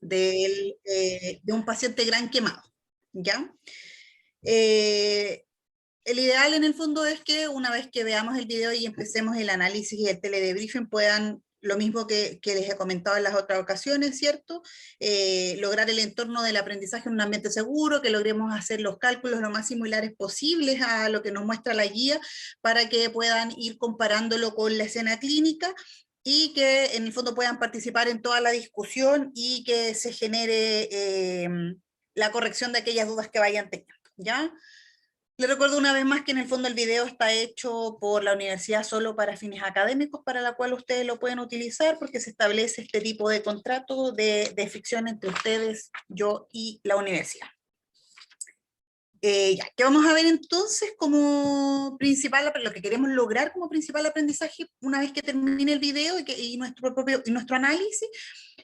de un paciente gran quemado, ¿ya? El ideal en el fondo es que una vez que veamos el video y empecemos el análisis y el teledebriefing puedan, lo mismo que les he comentado en las otras ocasiones, ¿cierto? Lograr el entorno del aprendizaje en un ambiente seguro, que logremos hacer los cálculos lo más similares posibles a lo que nos muestra la guía, para que puedan ir comparándolo con la escena clínica y que en el fondo puedan participar en toda la discusión y que se genere la corrección de aquellas dudas que vayan teniendo, ¿ya? Les recuerdo una vez más que en el fondo el video está hecho por la universidad solo para fines académicos, para la cual ustedes lo pueden utilizar porque se establece este tipo de contrato de ficción entre ustedes, yo y la universidad. Ya, ¿qué vamos a ver entonces como principal, lo que queremos lograr como principal aprendizaje una vez que termine el video y nuestro análisis?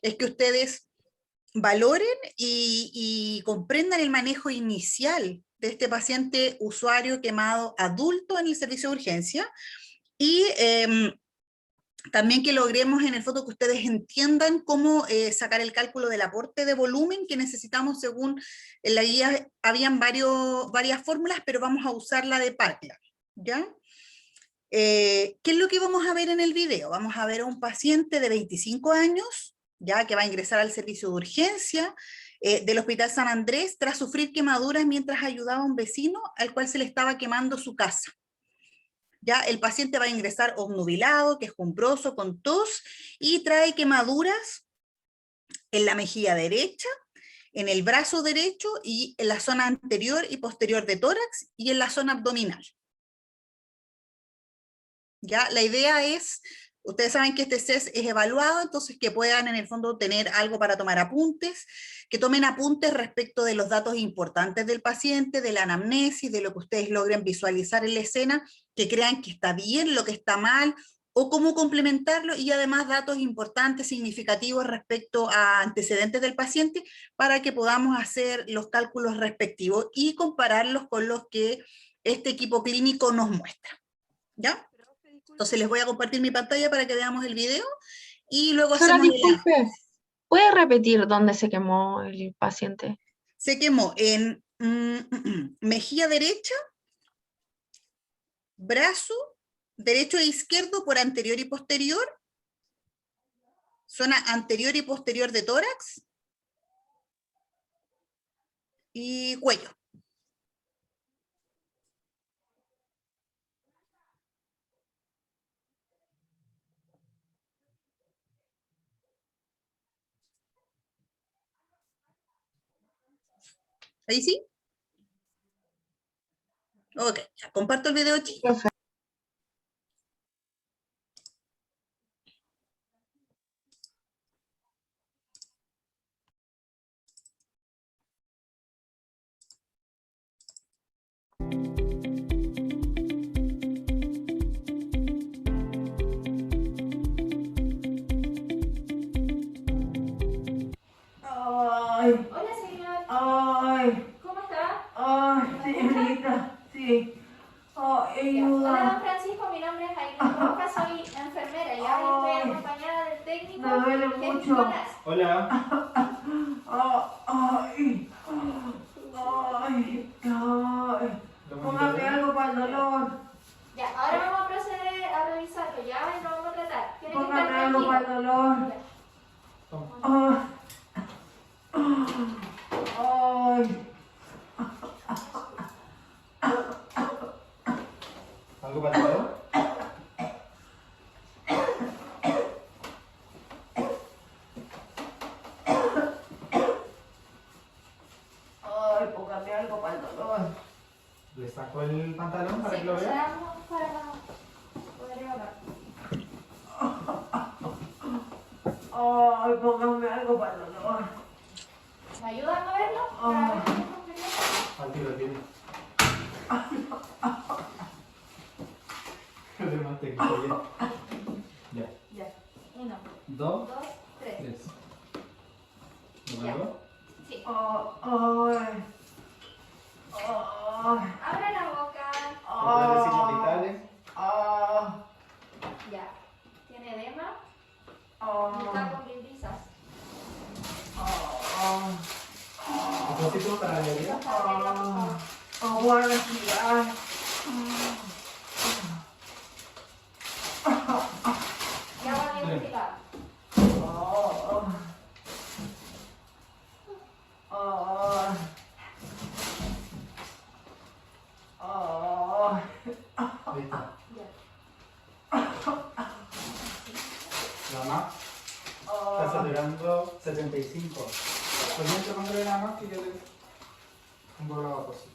Es que ustedes valoren y comprendan el manejo inicial de este paciente usuario quemado adulto en el servicio de urgencia y también que logremos en el fondo que ustedes entiendan cómo sacar el cálculo del aporte de volumen que necesitamos según la guía. Habían varias fórmulas, pero vamos a usar la de Parkland, ¿ya? ¿Qué es lo que vamos a ver en el video? Vamos a ver a un paciente de 25 años, ya que va a ingresar al servicio de urgencia del Hospital San Andrés tras sufrir quemaduras mientras ayudaba a un vecino al cual se le estaba quemando su casa. Ya el paciente va a ingresar obnubilado, quejumbroso, con tos y trae quemaduras en la mejilla derecha, en el brazo derecho y en la zona anterior y posterior de tórax y en la zona abdominal. ¿Ya? La idea es, ustedes saben que este CES es evaluado, entonces que puedan en el fondo tener algo para tomar apuntes, que tomen apuntes respecto de los datos importantes del paciente, de la anamnesis, de lo que ustedes logren visualizar en la escena, que crean que está bien, lo que está mal, o cómo complementarlo, y además datos importantes, significativos respecto a antecedentes del paciente, para que podamos hacer los cálculos respectivos y compararlos con los que este equipo clínico nos muestra. ¿Ya? Entonces les voy a compartir mi pantalla para que veamos el video y luego Sora, hacemos disculpe, ¿puede repetir dónde se quemó el paciente? Se quemó en mejilla derecha, brazo derecho e izquierdo por anterior y posterior, zona anterior y posterior de tórax y cuello. ¿Ahí sí? Ok, ya comparto el video, chicos. Ay. Hola, señor. Ay. ¿Cómo está? Ay, señorita, sí. Ayuda. Hola, don Francisco, mi nombre es Aileen Roja, soy enfermera. Ya estoy acompañada del técnico. Me duele mucho. Hola. Ay. Ay. Ay. Póngame algo para el dolor. Ya, ahora vamos a proceder a revisarlo, ya, y lo vamos a tratar. Tiene que estar Póngame algo tranquilo. para el dolor. Ay. Ay. ¿Algo para el dolor? Ay, póngame algo para el dolor. ¿Le saco el pantalón para que lo vea? Para poder evaluar. Ay, póngame algo para el dolor. ¿Me ayuda a moverlo? Al tiro, tiene. ¿Qué demás técnico? Ya. Ya. 1, 2, 2, 3. 3. ¿Lo Ya. veo? Sí. Ay. Ay. Abre la boca. Ah. Signos vitales. Ya. ¿Tiene edema? Está con brisas. puedo respirar. Ya va diagnosticada. Ahí está. La más está saturando 75. También tomándole nada más que yo le un poco abajo así.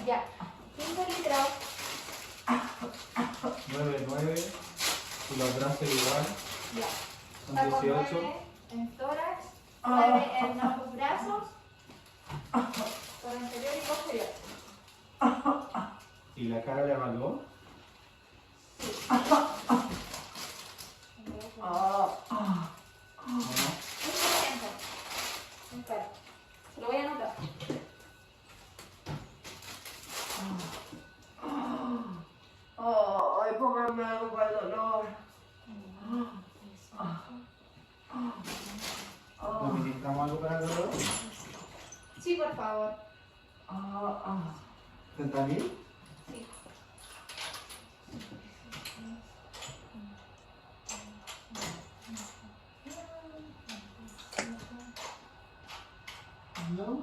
Ya. 5 litros. 9, 9. Y los brazos igual. Ya. Son Está con 18. 9 en tórax, 9 en ambos brazos, por anterior y posterior. ¿Y la cara le evaluó? ¿O no? 1%. Espera. Se lo voy a anotar. Ay, póngame algo para el dolor. ¿Nos ministramos algo para el dolor? Sí, por favor. ¿30.000? Sí. No.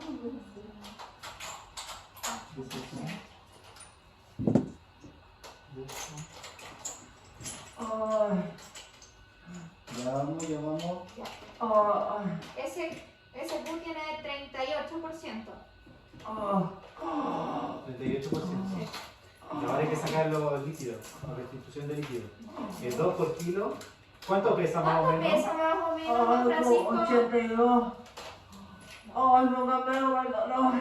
Ya vamos, ya vamos. Ese Q tiene 38%. 38%. Ahora hay que sacar los líquidos, la restitución de líquidos. 2 por kilo. ¿Cuánto pesa más o ¿Cuánto menos? pesa más o menos, don Francisco? 82. Ay, póngame algo para el dolor.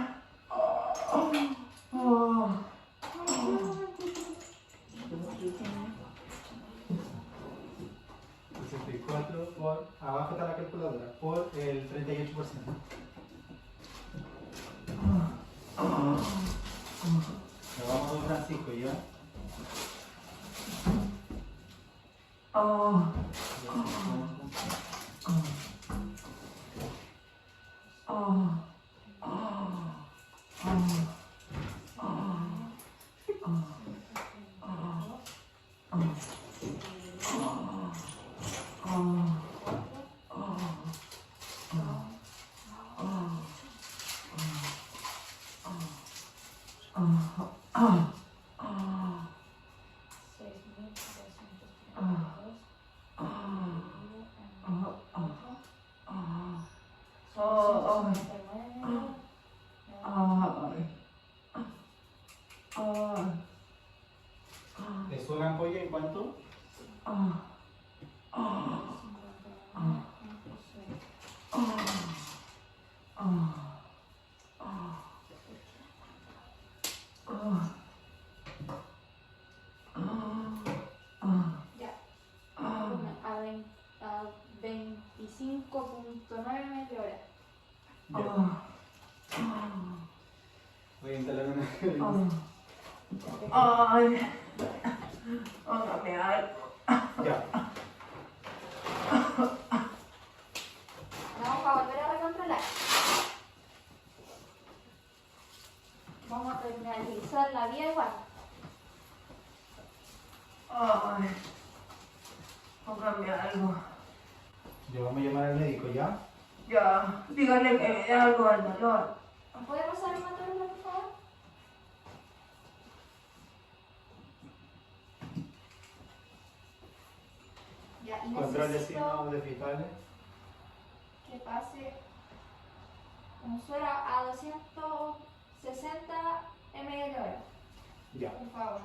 64 por, abajo está la calculadora, por el 38%. Nos vamos a don Francisco, ¿ya? ¿Es una ampolla en cuánto? Ya. A 25.9 metros hora. Ya. Voy a instalar una. Ay, póngame algo. Ya. Vamos a volver a recontrolar. Vamos a realizar la vía igual. Ay, póngame algo. Ya vamos a llamar al médico, ¿ya? Ya, dígale que me dé algo al dolor. ¿Me puede pasar el motor, por favor? Ya, y Control de necesito signos de vitales. que pase un suero a 260 ml/h, Ya. por favor.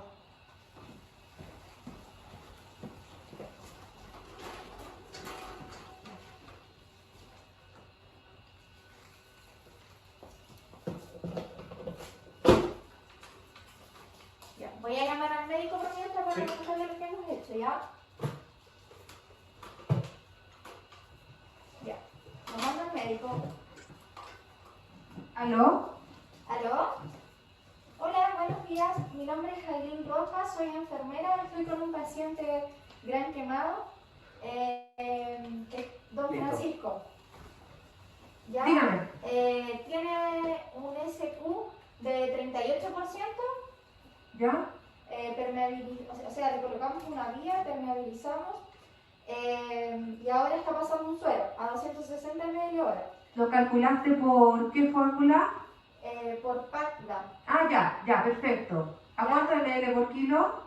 Ya, voy a llamar al médico por mientras para Sí. contarle lo que hemos hecho, ¿ya? Ya, llamando al médico. ¿Aló? ¿Aló? Hola, buenos días. Mi nombre es Jailín Rojas, soy enfermera. Estoy con un paciente gran quemado, que es don Listo. Francisco. ¿Ya? Dígame. Tiene un SQ de 38%. ¿Ya? O sea, le colocamos una vía, permeabilizamos y ahora está pasando un suero a 260 ml/hora. ¿Lo calculaste por qué fórmula? Por PACDA. Ah, ya, perfecto. ¿A cuánto ml por kilo?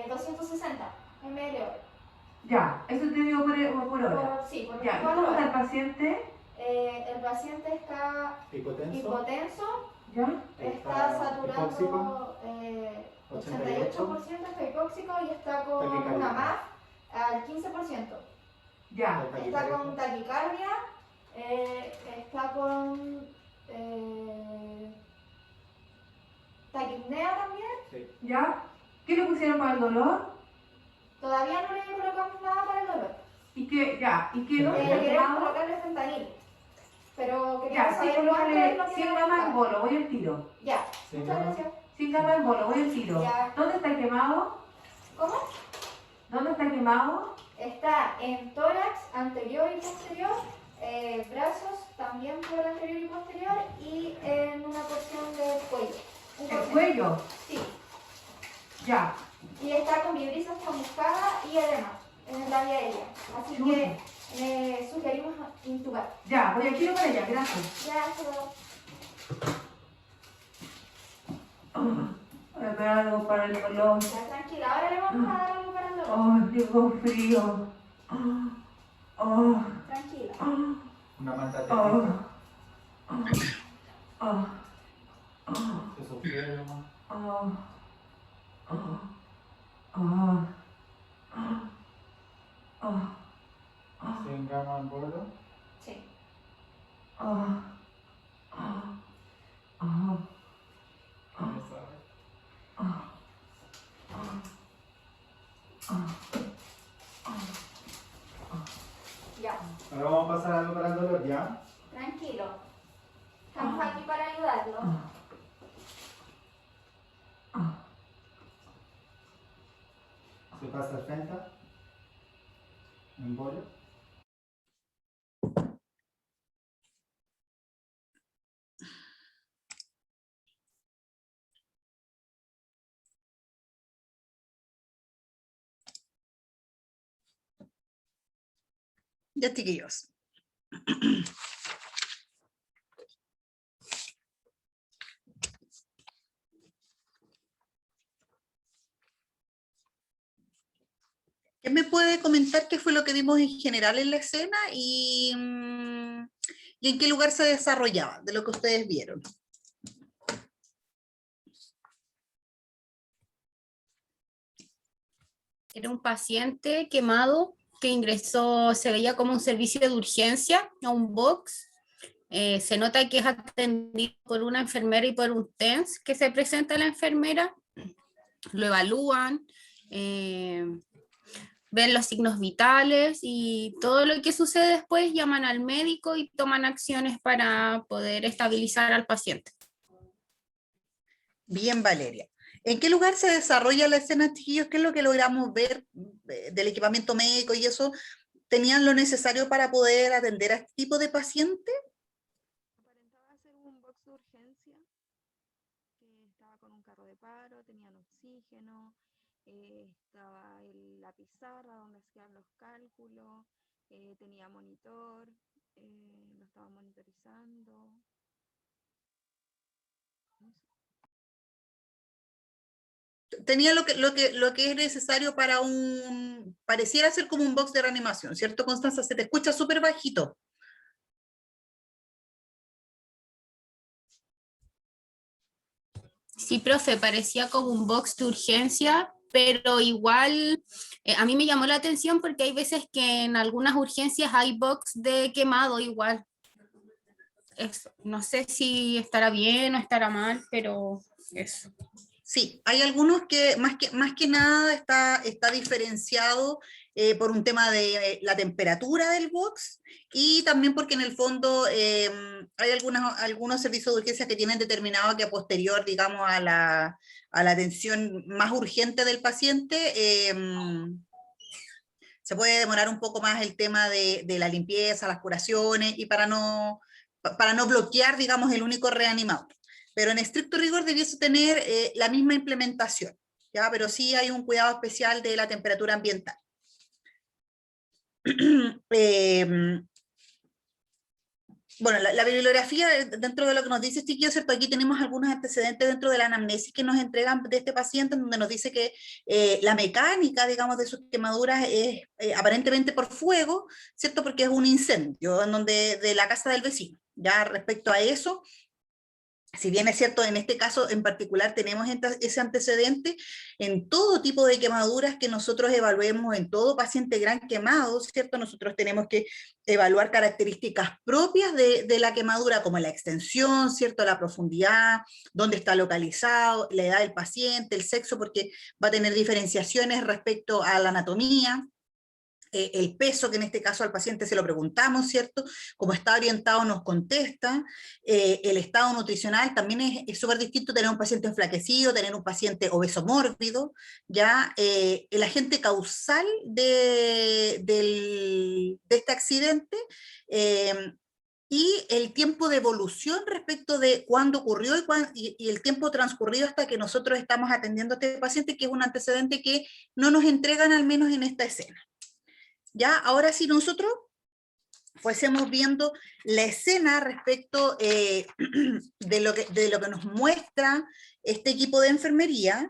260 ml/hora. Ya, eso te digo por hora. Sí, por Ya, ¿y 24 cómo está el horas. paciente? El paciente está hipotenso, ¿Ya? está saturando hipóxico, 88%, está hipóxico y está con taquicardia. una MAF al 15%. Ya. Está con taquicardia, está con taquipnea también. Sí. ¿Ya? ¿Qué le pusieron para el dolor? Todavía no le colocamos nada para el dolor. ¿Y qué? Ya, ¿y qué? ¿Dónde está Queremos quemado? colocarle fentanil. Pero queríamos Ya, sí, saber cuánto es colócale lo que 100 le gramas en colocar. bolo, voy al tiro. Ya, ¿Cien muchas gramos? gracias. 100 gramas en bolo, voy al tiro. Ya. ¿Dónde está quemado? ¿Cómo? ¿Dónde está quemado? Está en tórax anterior y posterior, brazos también por anterior y posterior y en una porción del cuello. Un ¿El porcentaje. cuello? Sí. Ya. Y está con vibrisis chamuscada y edema en la vía aérea. Así que sugerimos intubar. Ya, voy al tiro para allá, gracias. Ya, hasta luego. Voy a pegar algo para el dolor. Ya, tranquila. Ahora le vamos a dar algo para el dolor. Oh, tengo frío. Oh, Tranquila. Una manta oh, técnica. oh, oh, Se sugiere nomás. oh, oh, oh, oh, 100 gramos en bolo. Sí. oh, oh, Ya sabes. Ya. Ahora vamos a pasar algo para el dolor, ¿ya? Tranquilo. Estamos aquí para ayudarlo. Se pasa el fenta en bolo. Ya, chiquillos. ¿Qué me puede comentar qué fue lo que vimos en general en la escena y en qué lugar se desarrollaba, de lo que ustedes vieron? Era un paciente quemado que ingresó, se veía como un servicio de urgencia a un box. Se nota que es atendido por una enfermera y por un TENS que se presenta a la enfermera, lo evalúan, ven los signos vitales y todo lo que sucede después llaman al médico y toman acciones para poder estabilizar al paciente. Bien, Valeria. ¿En qué lugar se desarrolla la escena, chiquillos? ¿Qué es lo que logramos ver del equipamiento médico y eso? ¿Tenían lo necesario para poder atender a este tipo de paciente? Aparentaba ser un box de urgencia que estaba con un carro de paro, tenían oxígeno, estaba la pizarra donde hacían los cálculos, tenía monitor, lo estaba monitorizando. Tenía lo que es necesario para pareciera ser como un box de reanimación, ¿cierto, Constanza? Se te escucha súper bajito. Sí, profe, parecía como un box de urgencia, pero igual a mí me llamó la atención porque hay veces que en algunas urgencias hay box de quemado igual. No sé si estará bien o estará mal, pero eso. Sí, hay algunos que más que nada está diferenciado por un tema de la temperatura del box y también porque en el fondo hay algunos servicios de urgencia que tienen determinado que a posterior, digamos, a la atención más urgente del paciente, se puede demorar un poco más el tema de la limpieza, las curaciones, y para no para no bloquear, digamos, el único reanimado. Pero en estricto rigor debiese tener la misma implementación, ¿ya? Pero sí hay un cuidado especial de la temperatura ambiental. Bueno, la bibliografía, dentro de lo que nos dice Chiquillo, ¿cierto? Aquí tenemos algunos antecedentes dentro de la anamnesis que nos entregan de este paciente, donde nos dice que la mecánica, digamos, de sus quemaduras es aparentemente por fuego, ¿cierto? Porque es un incendio en donde, de la casa del vecino. Ya respecto a eso, si bien es cierto, en este caso en particular tenemos ese antecedente, en todo tipo de quemaduras que nosotros evaluemos, en todo paciente gran quemado, ¿cierto? Nosotros tenemos que evaluar características propias de la quemadura, como la extensión, ¿cierto? La profundidad, dónde está localizado, la edad del paciente, el sexo, porque va a tener diferenciaciones respecto a la anatomía. El peso, que en este caso al paciente se lo preguntamos, ¿cierto? Como está orientado nos contesta. El estado nutricional también es súper distinto tener un paciente enflaquecido, tener un paciente obeso mórbido, ¿ya? El agente causal de este accidente y el tiempo de evolución respecto de cuándo ocurrió y el tiempo transcurrido hasta que nosotros estamos atendiendo a este paciente, que es un antecedente que no nos entregan al menos en esta escena. Ya, ahora si nosotros fuésemos viendo la escena respecto de lo que nos muestra este equipo de enfermería,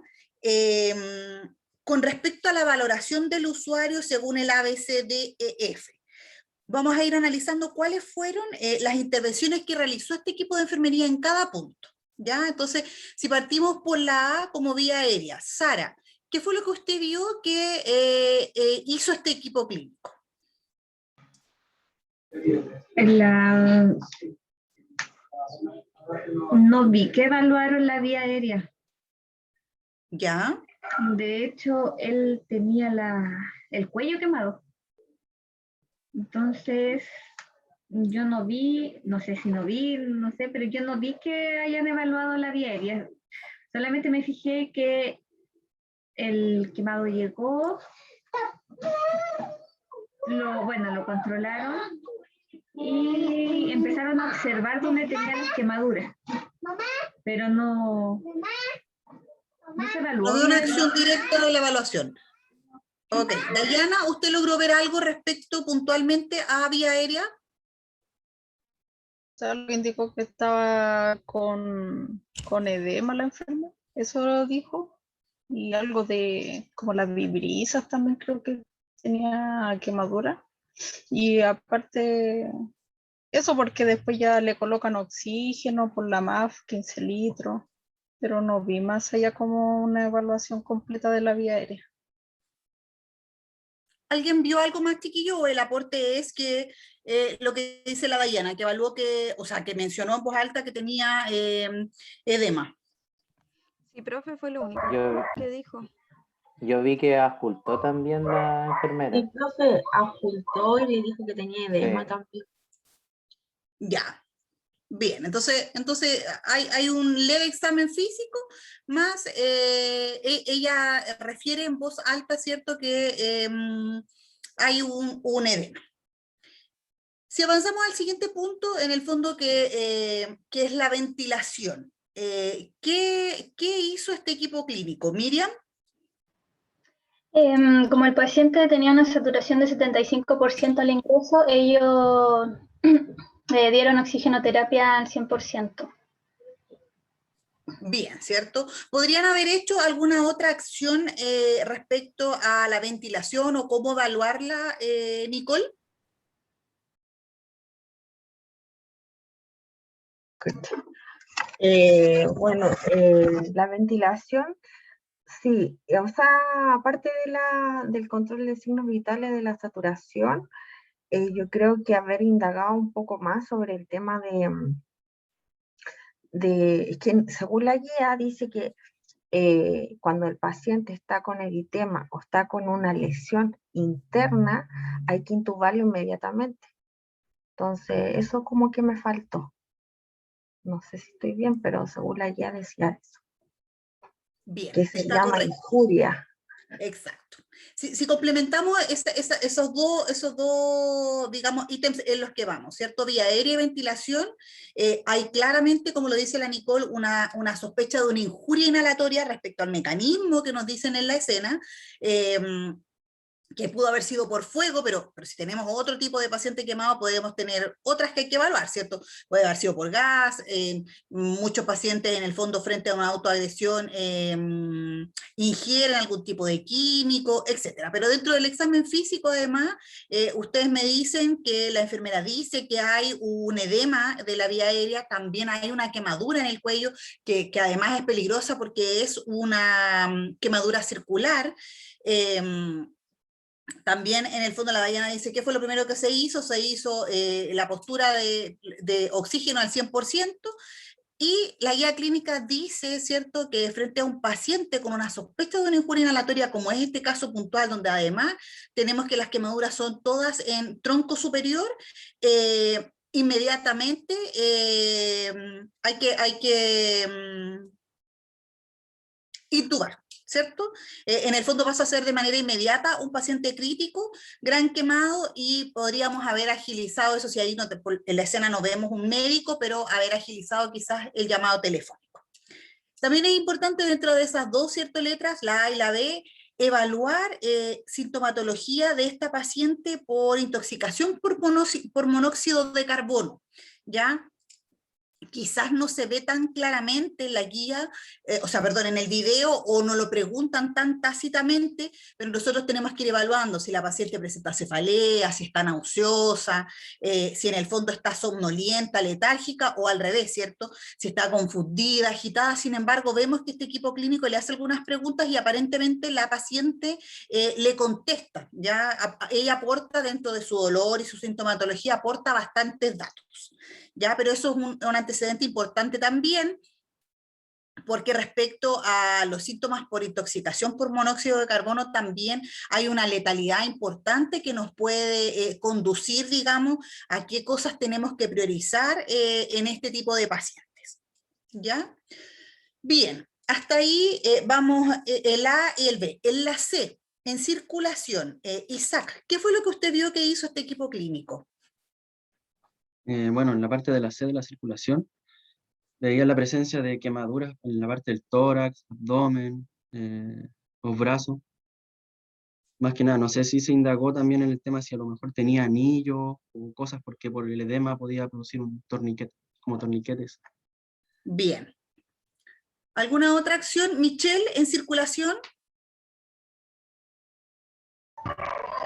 con respecto a la valoración del usuario según el ABCDEF. Vamos a ir analizando cuáles fueron las intervenciones que realizó este equipo de enfermería en cada punto. ¿Ya? Entonces, si partimos por la A como vía aérea, Sara, ¿qué fue lo que usted vio que hizo este equipo clínico? No vi que evaluaron la vía aérea. ¿Ya? De hecho, él tenía el cuello quemado. Entonces, yo no vi, no sé si no vi, no sé, pero yo no vi que hayan evaluado la vía aérea. Solamente me fijé que el quemado llegó, lo controlaron y empezaron a observar dónde tenían las quemaduras. Pero no se evaluó. No veo una acción directa de la evaluación. Ok. Dayana, ¿usted logró ver algo respecto puntualmente a vía aérea? Algo indicó que estaba con edema la enferma, eso lo dijo, y algo de como las vibrisas también creo que tenía quemadura, y aparte eso porque después ya le colocan oxígeno por la MAF, 15 litros, pero no vi más allá como una evaluación completa de la vía aérea. ¿Alguien vio algo más, chiquillo? ¿O el aporte es que lo que dice la Dayana, que evaluó que, o sea, que mencionó en voz alta que tenía edema? Sí, profe, fue lo único que dijo. Yo vi que ajustó también la enfermera. El profe ajustó y le dijo que tenía edema Sí. también. Ya. Bien, entonces hay un leve examen físico, más ella refiere en voz alta, ¿cierto?, que hay un edema. Si avanzamos al siguiente punto, en el fondo que es la ventilación. ¿Qué hizo este equipo clínico? Miriam. Como el paciente tenía una saturación de 75% al ingreso, ellos dieron oxigenoterapia al 100%. Bien, ¿cierto? ¿Podrían haber hecho alguna otra acción respecto a la ventilación o cómo evaluarla, Nicole? La ventilación, sí, o sea, aparte del control de signos vitales de la saturación, yo creo que haber indagado un poco más sobre el tema es que según la guía dice que cuando el paciente está con eritema o está con una lesión interna, hay que intubarlo inmediatamente. Entonces, eso como que me faltó. No sé si estoy bien, pero según la guía decía eso. Bien, Que se está llama correcto. injuria. Exacto. Si complementamos esos dos, digamos, ítems en los que vamos, ¿cierto? Vía aérea y ventilación, hay claramente, como lo dice la Nicole, una sospecha de una injuria inhalatoria respecto al mecanismo que nos dicen en la escena, que pudo haber sido por fuego, pero si tenemos otro tipo de paciente quemado, podemos tener otras que hay que evaluar, ¿cierto? Puede haber sido por gas, muchos pacientes en el fondo frente a una autoagresión ingieren algún tipo de químico, etcétera. Pero dentro del examen físico, además, ustedes me dicen que la enfermera dice que hay un edema de la vía aérea, también hay una quemadura en el cuello, que además es peligrosa porque es una quemadura circular. También en el fondo la Dayana dice, ¿qué fue lo primero que se hizo? Se hizo la postura de oxígeno al 100%, y la guía clínica dice, ¿cierto?, que frente a un paciente con una sospecha de una injuria inhalatoria, como es este caso puntual, donde además tenemos que las quemaduras son todas en tronco superior, inmediatamente hay que intubar, ¿cierto? En el fondo pasa a ser de manera inmediata un paciente crítico, gran quemado, y podríamos haber agilizado eso, si ahí en la escena no vemos un médico, pero haber agilizado quizás el llamado telefónico. También es importante dentro de esas dos, ¿cierto?, letras, la A y la B, evaluar sintomatología de esta paciente por intoxicación por monóxido de carbono, ¿ya? Quizás no se ve tan claramente en la guía, en el video, o no lo preguntan tan tácitamente, pero nosotros tenemos que ir evaluando si la paciente presenta cefalea, si está nauseosa, si en el fondo está somnolienta, letárgica, o al revés, ¿cierto? Si está confundida, agitada. Sin embargo, vemos que este equipo clínico le hace algunas preguntas y aparentemente la paciente le contesta, ¿ya? Ella aporta dentro de su dolor y su sintomatología, aporta bastantes datos. ¿Ya? Pero eso es un antecedente importante también, porque respecto a los síntomas por intoxicación por monóxido de carbono también hay una letalidad importante que nos puede conducir, digamos, a qué cosas tenemos que priorizar en este tipo de pacientes. ¿Ya? Bien, hasta ahí vamos el A y el B. En la C, en circulación, Isaac, ¿qué fue lo que usted vio que hizo este equipo clínico? Bueno, en la parte de la C de la circulación, veía la presencia de quemaduras en la parte del tórax, abdomen, los brazos. Más que nada, no sé si se indagó también en el tema si a lo mejor tenía anillos o cosas, porque por el edema podía producir un torniquete, como torniquetes. Bien. ¿Alguna otra acción, Michelle, en circulación?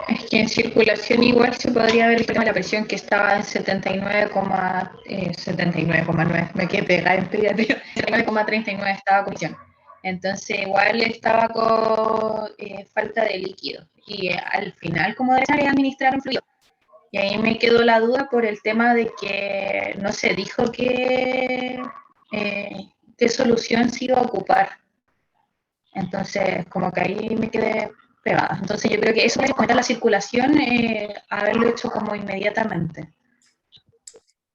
Es que en circulación igual se podría ver el tema de la presión, que estaba en 79,9, me quedé pegada en pediatría, 79,39 estaba con presión. Entonces igual estaba con falta de líquido. Y al final, como debe administrar un fluido. Y ahí me quedó la duda por el tema de que no se dijo qué solución se iba a ocupar. Entonces, como que ahí me quedé pegada. Entonces yo creo que eso de comentar la circulación, haberlo hecho como inmediatamente.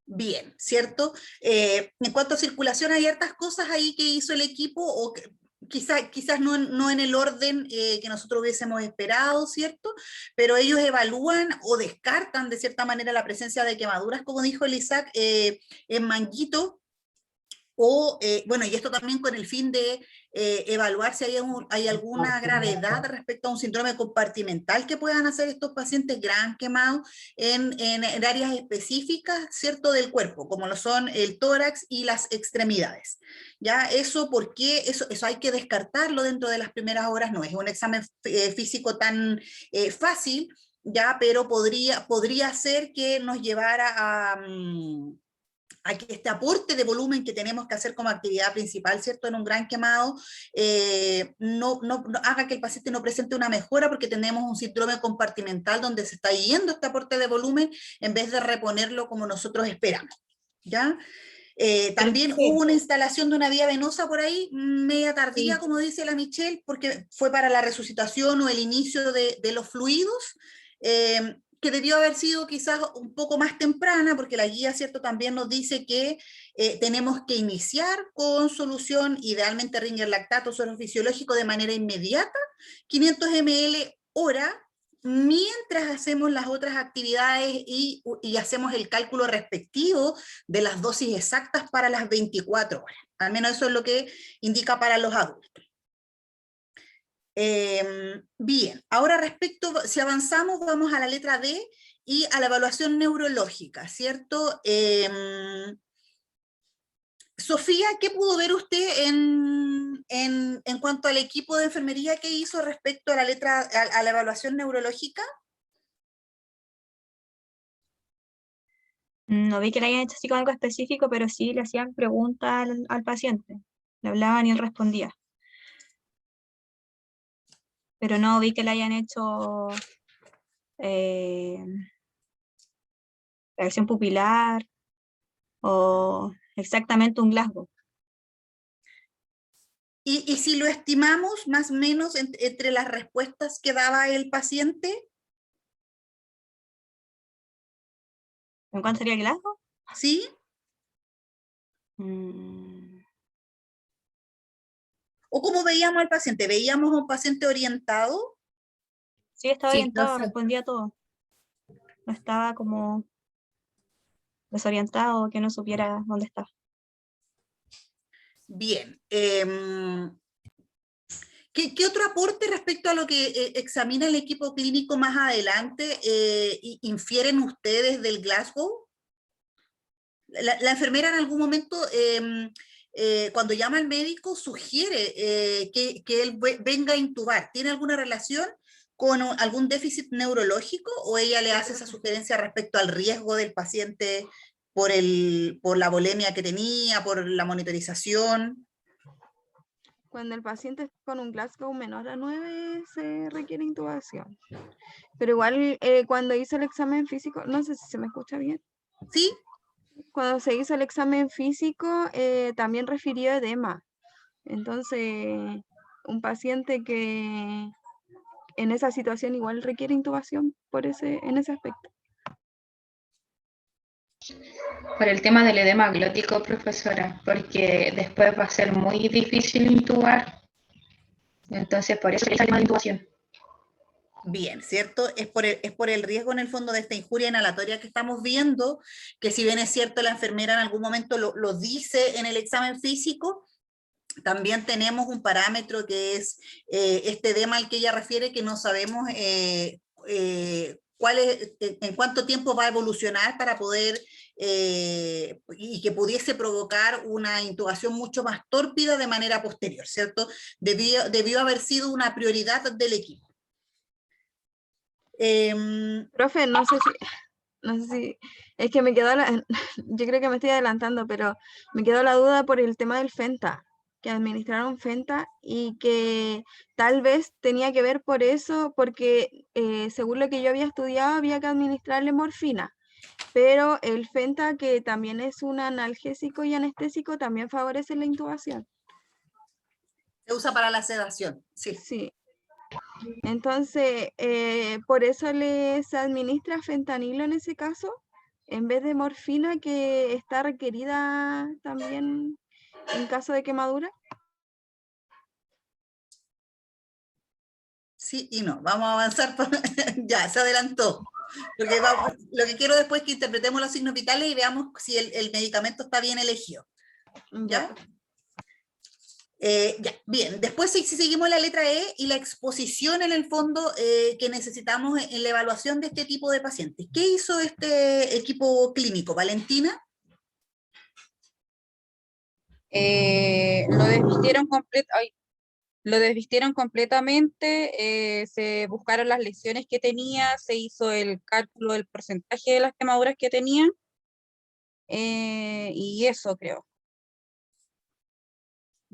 Bien, ¿cierto? En cuanto a circulación, hay hartas cosas ahí que hizo el equipo, o quizás no en el orden que nosotros hubiésemos esperado, ¿cierto? Pero ellos evalúan o descartan de cierta manera la presencia de quemaduras, como dijo el Isaac, en manguito, o, y esto también con el fin de evaluar si hay alguna gravedad respecto a un síndrome compartimental que puedan hacer estos pacientes gran quemados en áreas específicas, ¿cierto?, del cuerpo, como lo son el tórax y las extremidades. ¿Ya? Eso, ¿por qué? Eso hay que descartarlo dentro de las primeras horas, no es un examen físico tan fácil, ¿ya? Pero podría ser que nos llevara a que este aporte de volumen que tenemos que hacer como actividad principal, ¿cierto?, en un gran quemado, no haga que el paciente no presente una mejora, porque tenemos un síndrome compartimental donde se está yendo este aporte de volumen en vez de reponerlo como nosotros esperamos, ¿ya? También hubo una instalación de una vía venosa por ahí, media tardía, como dice la Michelle, porque fue para la resucitación o el inicio de los fluidos, que debió haber sido quizás un poco más temprana, porque la guía, ¿cierto?, también nos dice que tenemos que iniciar con solución, idealmente Ringer lactato suero fisiológico, de manera inmediata, 500 ml hora, mientras hacemos las otras actividades y hacemos el cálculo respectivo de las dosis exactas para las 24 horas. Al menos eso es lo que indica para los adultos. Bien, ahora respecto, si avanzamos, vamos a la letra D y a la evaluación neurológica, ¿cierto? Sofía, ¿qué pudo ver usted en cuanto al equipo de enfermería que hizo respecto a la evaluación neurológica? No vi que le hayan hecho así con algo específico, pero sí le hacían preguntas al paciente. Le hablaban y él respondía. Pero no vi que le hayan hecho reacción pupilar o exactamente un Glasgow. Y si lo estimamos más o menos entre las respuestas que daba el paciente. ¿En cuánto sería el Glasgow? ¿Sí? ¿O cómo veíamos al paciente? ¿Veíamos a un paciente orientado? Sí, estaba Sí, orientado, profe. respondía todo. No estaba como desorientado, que no supiera dónde estaba. Bien. ¿Qué otro aporte respecto a lo que examina el equipo clínico más adelante infieren ustedes del Glasgow? La enfermera en algún momento, cuando llama al médico, sugiere que él venga a intubar. ¿Tiene alguna relación con algún déficit neurológico o ella le hace esa sugerencia respecto al riesgo del paciente por la volemia que tenía, por la monitorización? Cuando el paciente está con un Glasgow menor a 9 se requiere intubación. Pero igual cuando hice el examen físico, no sé si se me escucha bien. ¿Sí? Cuando se hizo el examen físico también refirió edema. Entonces, un paciente que en esa situación igual requiere intubación en ese aspecto. Por el tema del edema glótico, profesora, porque después va a ser muy difícil intubar. Entonces, por eso es la intubación. Bien, ¿cierto? Es por el riesgo en el fondo de esta injuria inhalatoria que estamos viendo, que si bien es cierto la enfermera en algún momento lo dice en el examen físico, también tenemos un parámetro que es este edema al que ella refiere, que no sabemos en cuánto tiempo va a evolucionar para poder, y que pudiese provocar una intubación mucho más tórpida de manera posterior, ¿cierto? Debió haber sido una prioridad del equipo. Profe, no sé si, es que me quedó yo creo que me estoy adelantando, pero me quedó la duda por el tema del Fenta, que administraron Fenta y que tal vez tenía que ver por eso, porque según lo que yo había estudiado había que administrarle morfina, pero el Fenta, que también es un analgésico y anestésico, también favorece la intubación. Se usa para la sedación, sí. Sí. Entonces, por eso se administra fentanilo en ese caso, en vez de morfina, que está requerida también en caso de quemadura. Sí y no, vamos a avanzar, ya, se adelantó. Porque lo que quiero después es que interpretemos los signos vitales y veamos si el medicamento está bien elegido. ¿Ya? Ya, bien, después si seguimos la letra E y la exposición en el fondo que necesitamos en la evaluación de este tipo de pacientes. ¿Qué hizo este equipo clínico? ¿Valentina? Lo desvistieron completamente, se buscaron las lesiones que tenía, se hizo el cálculo del porcentaje de las quemaduras que tenía, y eso creo.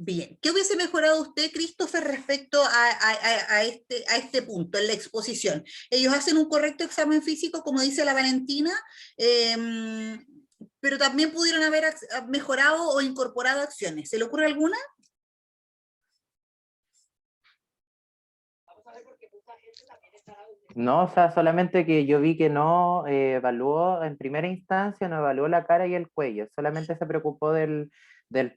Bien, ¿qué hubiese mejorado usted, Christopher, respecto a este punto, en la exposición? Ellos hacen un correcto examen físico, como dice la Valentina, pero también pudieron haber mejorado o incorporado acciones. ¿Se le ocurre alguna? No, o sea, solamente que yo vi que no evaluó en primera instancia, no evaluó la cara y el cuello, solamente se preocupó del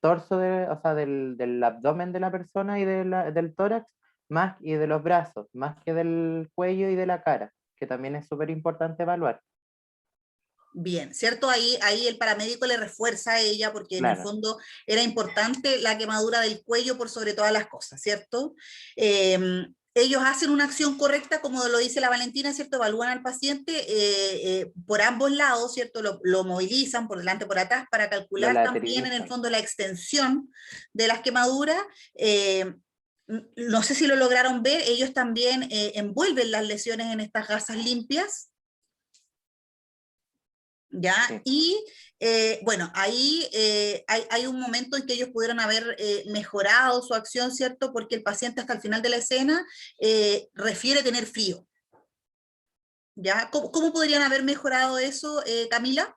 torso, o sea, del abdomen de la persona y del tórax, más y de los brazos, más que del cuello y de la cara, que también es súper importante evaluar. Bien, ¿cierto? Ahí el paramédico le refuerza a ella porque en el Claro. fondo era importante la quemadura del cuello por sobre todas las cosas, ¿cierto? Ellos hacen una acción correcta, como lo dice la Valentina, ¿cierto? Evalúan al paciente por ambos lados, ¿cierto? Lo movilizan por delante, por atrás, para calcular también en el fondo la extensión de las quemaduras. No sé si lo lograron ver, ellos también envuelven las lesiones en estas gasas limpias. ¿Ya? Y bueno, ahí hay un momento en que ellos pudieron haber mejorado su acción, ¿cierto? Porque el paciente hasta el final de la escena refiere tener frío. ¿Ya? ¿Cómo podrían haber mejorado eso, Camila?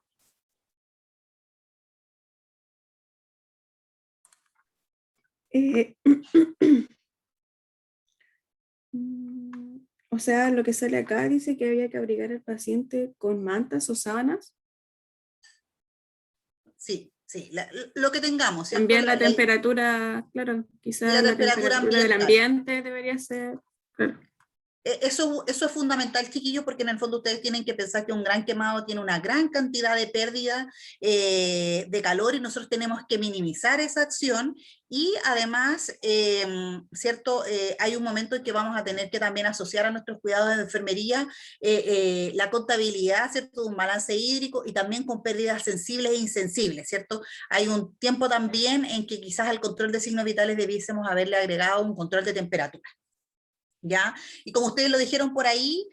O sea, lo que sale acá dice que había que abrigar al paciente con mantas o sábanas. Sí, lo que tengamos, ¿cierto? También la temperatura, claro, quizás la temperatura del ambiente debería ser, claro. Eso es fundamental, chiquillos, porque en el fondo ustedes tienen que pensar que un gran quemado tiene una gran cantidad de pérdida de calor y nosotros tenemos que minimizar esa acción y además, ¿cierto? Hay un momento en que vamos a tener que también asociar a nuestros cuidados de enfermería la contabilidad, ¿cierto? De un balance hídrico y también con pérdidas sensibles e insensibles, ¿cierto? Hay un tiempo también en que quizás al control de signos vitales debiésemos haberle agregado un control de temperatura. ¿Ya? Y como ustedes lo dijeron por ahí,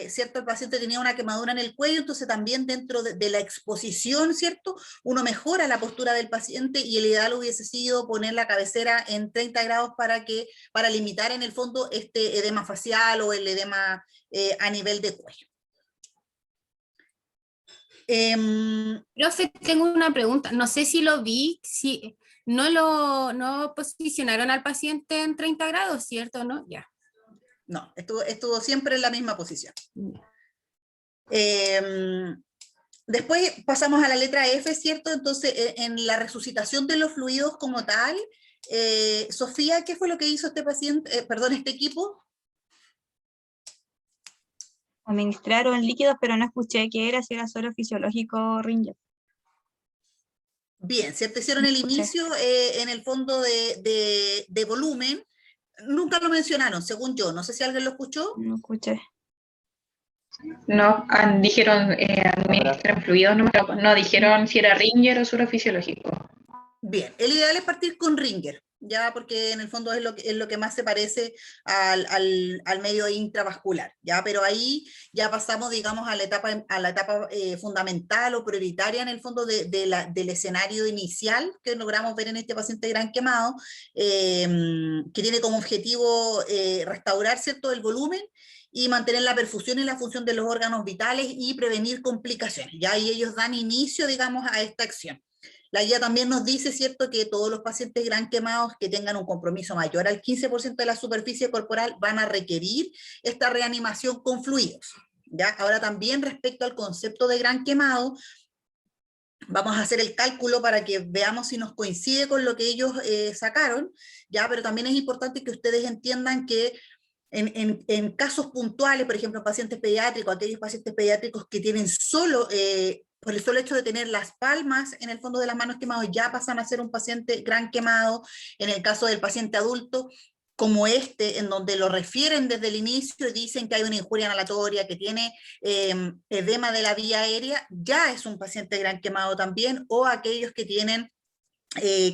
¿cierto? El paciente tenía una quemadura en el cuello, entonces también dentro de la exposición, ¿cierto? Uno mejora la postura del paciente y el ideal hubiese sido poner la cabecera en 30 grados para limitar en el fondo este edema facial o el edema a nivel de cuello. Profe, tengo una pregunta, no sé si lo vi, si no posicionaron al paciente en 30 grados, ¿cierto? ¿No? Ya. No, estuvo siempre en la misma posición. Después pasamos a la letra F, ¿cierto? Entonces, en la resucitación de los fluidos como tal, Sofía, ¿qué fue lo que hizo este paciente, este equipo? Administraron líquidos, pero no escuché qué era, si era solo fisiológico Ringer. Bien, ¿cierto? Hicieron el inicio en el fondo de volumen. Nunca lo mencionaron, según yo. No sé si alguien lo escuchó. No escuché. No, dijeron administrar fluidos, no dijeron si era Ringer o solo fisiológico. Bien, el ideal es partir con Ringer, ya porque en el fondo es lo que más se parece al medio intravascular, ya, pero ahí ya pasamos, digamos, a la etapa fundamental o prioritaria en el fondo del escenario inicial que logramos ver en este paciente gran quemado, que tiene como objetivo restaurar, ¿cierto?, el volumen y mantener la perfusión y la función de los órganos vitales y prevenir complicaciones, ya, y ellos dan inicio, digamos, a esta acción. La guía también nos dice, ¿cierto?, que todos los pacientes gran quemados que tengan un compromiso mayor al 15% de la superficie corporal van a requerir esta reanimación con fluidos, ¿ya? Ahora también respecto al concepto de gran quemado, vamos a hacer el cálculo para que veamos si nos coincide con lo que ellos sacaron, ¿ya? Pero también es importante que ustedes entiendan que en casos puntuales, por ejemplo, pacientes pediátricos, aquellos pacientes pediátricos que tienen solo... por el solo hecho de tener las palmas en el fondo de las manos quemados, ya pasan a ser un paciente gran quemado. En el caso del paciente adulto, como en donde lo refieren desde el inicio y dicen que hay una injuria inhalatoria, que tiene edema de la vía aérea, ya es un paciente gran quemado también, o aquellos que tienen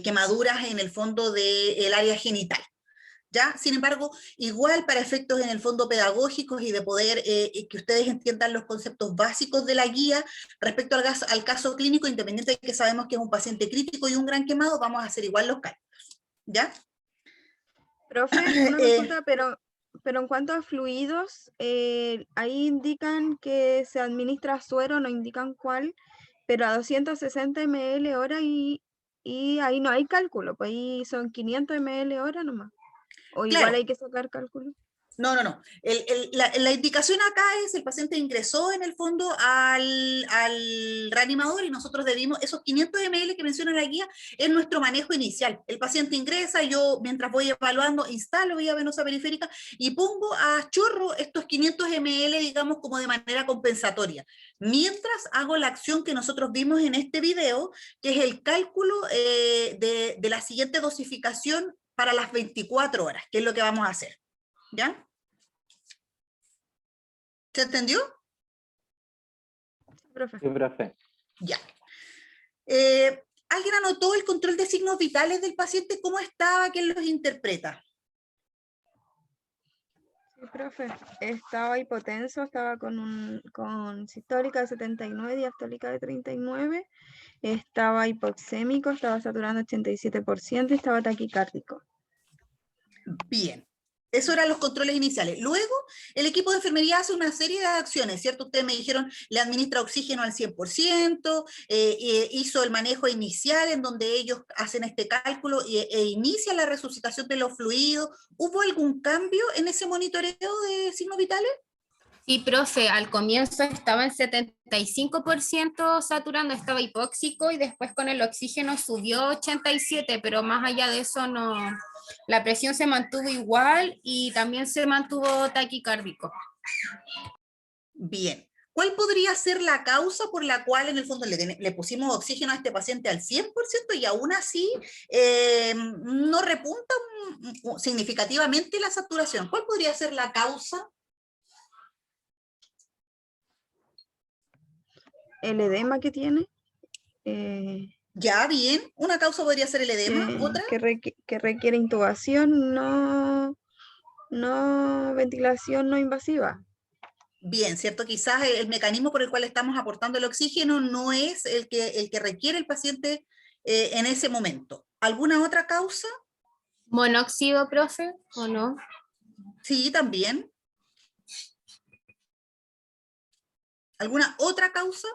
quemaduras en el fondo del área genital. ¿Ya? Sin embargo, igual para efectos en el fondo pedagógicos y de poder que ustedes entiendan los conceptos básicos de la guía respecto al caso clínico, independiente de que sabemos que es un paciente crítico y un gran quemado, vamos a hacer igual los cálculos. ¿Ya? Profe, una consulta, pero en cuanto a fluidos, ahí indican que se administra suero, no indican cuál, pero a 260 ml hora y ahí no hay cálculo, pues ahí son 500 ml hora nomás. O igual Claro. hay que sacar cálculo. No. La indicación acá es el paciente ingresó en el fondo al reanimador y nosotros debimos, esos 500 ml que menciona la guía, es nuestro manejo inicial. El paciente ingresa, yo mientras voy evaluando, instalo vía venosa periférica y pongo a chorro estos 500 ml, digamos, como de manera compensatoria. Mientras hago la acción que nosotros vimos en este video, que es el cálculo de la siguiente dosificación para las 24 horas, que es lo que vamos a hacer. ¿Ya? ¿Se entendió? Profe. Sí, profe. Ya. ¿Alguien anotó el control de signos vitales del paciente? ¿Cómo estaba? ¿Quién los interpreta? Sí, profe. Estaba hipotenso, estaba con sistólica de 79, diastólica de 39. Estaba hipoxémico, estaba saturando 87% y estaba taquicárdico. Bien. Eso eran los controles iniciales. Luego, el equipo de enfermería hace una serie de acciones, ¿cierto? Ustedes me dijeron, le administra oxígeno al 100%, hizo el manejo inicial en donde ellos hacen este cálculo e inicia la resucitación de los fluidos. ¿Hubo algún cambio en ese monitoreo de signos vitales? Sí, profe, al comienzo estaba en 75% saturando, estaba hipóxico y después con el oxígeno subió 87%, pero más allá de eso no, la presión se mantuvo igual y también se mantuvo taquicárdico. Bien. ¿Cuál podría ser la causa por la cual en el fondo le pusimos oxígeno a este paciente al 100% y aún así no repunta significativamente la saturación? ¿Cuál podría ser la causa? El edema que tiene. Ya, bien. Una causa podría ser el edema. ¿Otra? Que requiere intubación, no ventilación no invasiva. Bien, ¿cierto? Quizás el mecanismo por el cual estamos aportando el oxígeno no es el que requiere el paciente en ese momento. ¿Alguna otra causa? ¿Monóxido, profe, o no? Sí, también. ¿Alguna otra causa?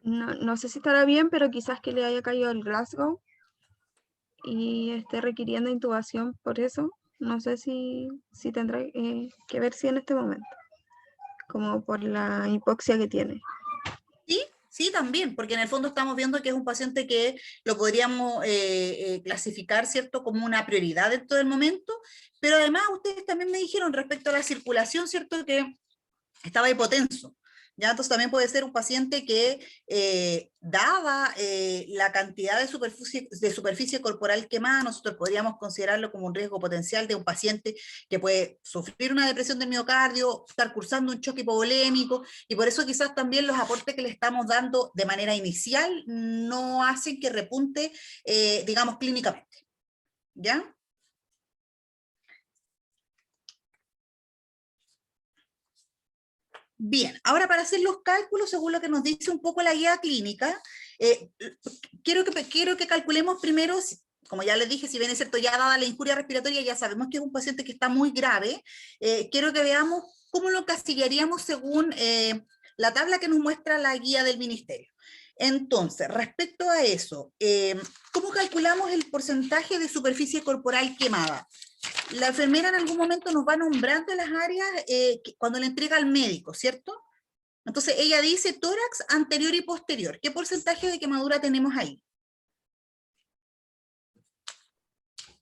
No sé si estará bien, pero quizás que le haya caído el Glasgow y esté requiriendo intubación por eso. No sé si tendrá que ver si en este momento, como por la hipoxia que tiene. Sí, también, porque en el fondo estamos viendo que es un paciente que lo podríamos clasificar, ¿cierto?, como una prioridad dentro del momento, pero además ustedes también me dijeron respecto a la circulación, ¿cierto?, que estaba hipotenso. ¿Ya? Entonces también puede ser un paciente que, dada la cantidad de superficie corporal quemada, nosotros podríamos considerarlo como un riesgo potencial de un paciente que puede sufrir una depresión del miocardio, estar cursando un choque hipovolémico, y por eso quizás también los aportes que le estamos dando de manera inicial no hacen que repunte, digamos, clínicamente. ¿Ya? Bien, ahora para hacer los cálculos, según lo que nos dice un poco la guía clínica, quiero que calculemos primero, como ya les dije, si bien es cierto, ya dada la injuria respiratoria, ya sabemos que es un paciente que está muy grave, quiero que veamos cómo lo casillaríamos según la tabla que nos muestra la guía del ministerio. Entonces, respecto a eso, ¿cómo calculamos el porcentaje de superficie corporal quemada? La enfermera en algún momento nos va nombrando las áreas cuando le entrega al médico, ¿cierto? Entonces ella dice tórax anterior y posterior. ¿Qué porcentaje de quemadura tenemos ahí?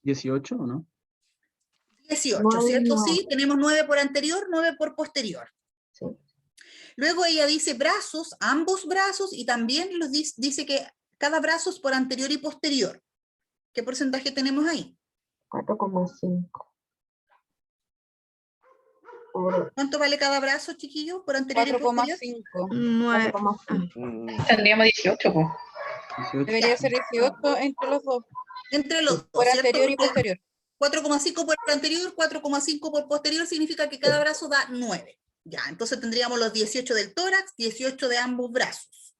18, ¿o no? 18, ¿cierto? Sí, tenemos 9 por anterior, 9 por posterior. Sí. Luego ella dice brazos, ambos brazos, y también dice que cada brazo es por anterior y posterior. ¿Qué porcentaje tenemos ahí? 4,5. ¿Cuánto vale cada brazo, chiquillos, por anterior y posterior? 4,5. Tendríamos 18, pues. Debería ser 18 entre los dos. Entre los dos, Por ¿cierto? anterior y posterior. 4,5 por anterior, 4,5 por posterior, significa que cada brazo da 9. Ya, entonces tendríamos los 18 del tórax, 18 de ambos brazos,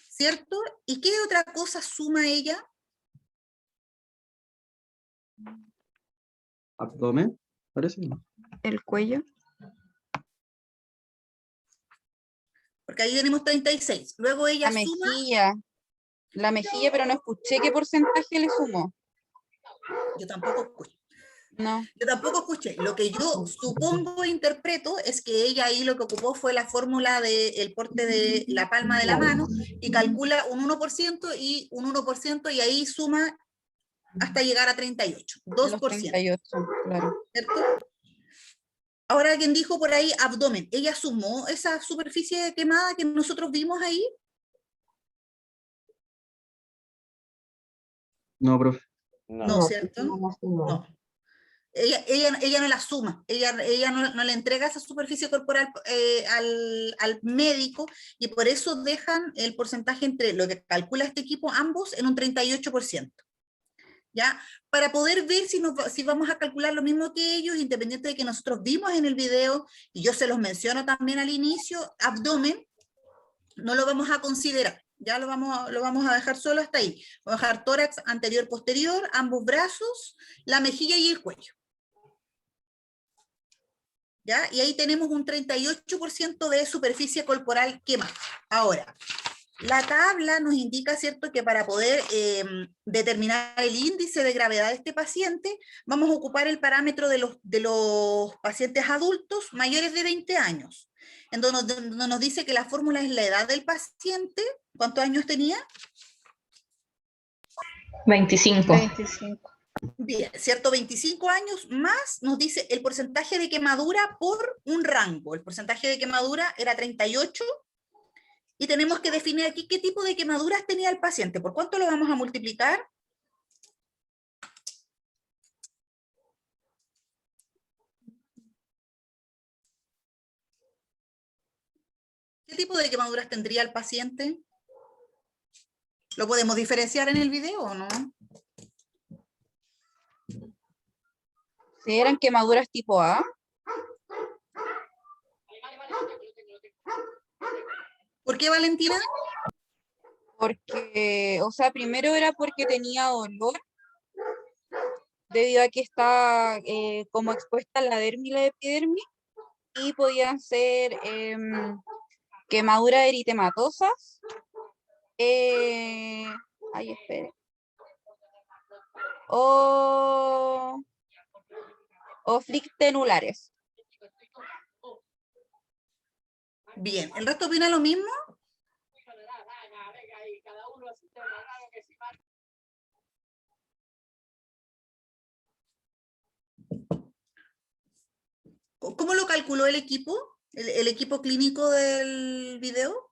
¿cierto? ¿Y qué otra cosa suma ella? Abdomen, parece. El cuello. Porque ahí tenemos 36. Luego ella La suma... mejilla. La mejilla, pero no escuché qué porcentaje le sumó. Yo tampoco escuché. No. Yo tampoco escuché. Lo que yo supongo e interpreto es que ella ahí lo que ocupó fue la fórmula del porte de la palma de la mano y calcula un 1% y un 1% y ahí suma hasta llegar a 38, 2%. Los 38, claro. ¿Cierto? Ahora alguien dijo por ahí abdomen. ¿Ella sumó esa superficie quemada que nosotros vimos ahí? No, profe. No, ¿cierto? No. Ella no la suma, ella no le entrega esa superficie corporal al médico y por eso dejan el porcentaje entre lo que calcula este equipo, ambos, en un 38%. ¿Ya? Para poder ver si vamos a calcular lo mismo que ellos, independiente de que nosotros vimos en el video, y yo se los menciono también al inicio, abdomen, no lo vamos a considerar. Ya lo vamos a dejar solo hasta ahí. Vamos a dejar tórax anterior, posterior, ambos brazos, la mejilla y el cuello. ¿Ya? Y ahí tenemos un 38% de superficie corporal quemada. Ahora, la tabla nos indica, ¿cierto?, que para poder determinar el índice de gravedad de este paciente, vamos a ocupar el parámetro de los pacientes adultos mayores de 20 años. En donde nos dice que la fórmula es la edad del paciente. ¿Cuántos años tenía? 25. 25. Bien, ¿cierto? 25 años más nos dice el porcentaje de quemadura por un rango. El porcentaje de quemadura era 38 y tenemos que definir aquí qué tipo de quemaduras tenía el paciente. ¿Por cuánto lo vamos a multiplicar? ¿Qué tipo de quemaduras tendría el paciente? ¿Lo podemos diferenciar en el video o no? Si eran quemaduras tipo A. ¿Por qué, Valentina? Porque, o sea, primero era porque tenía dolor, debido a que está como expuesta a la dermis y la epidermis, y podían ser quemaduras eritematosas. Ay, espere. O flictenulares. Bien, ¿el resto opina lo mismo? ¿Cómo lo calculó el equipo? ¿El equipo clínico del video?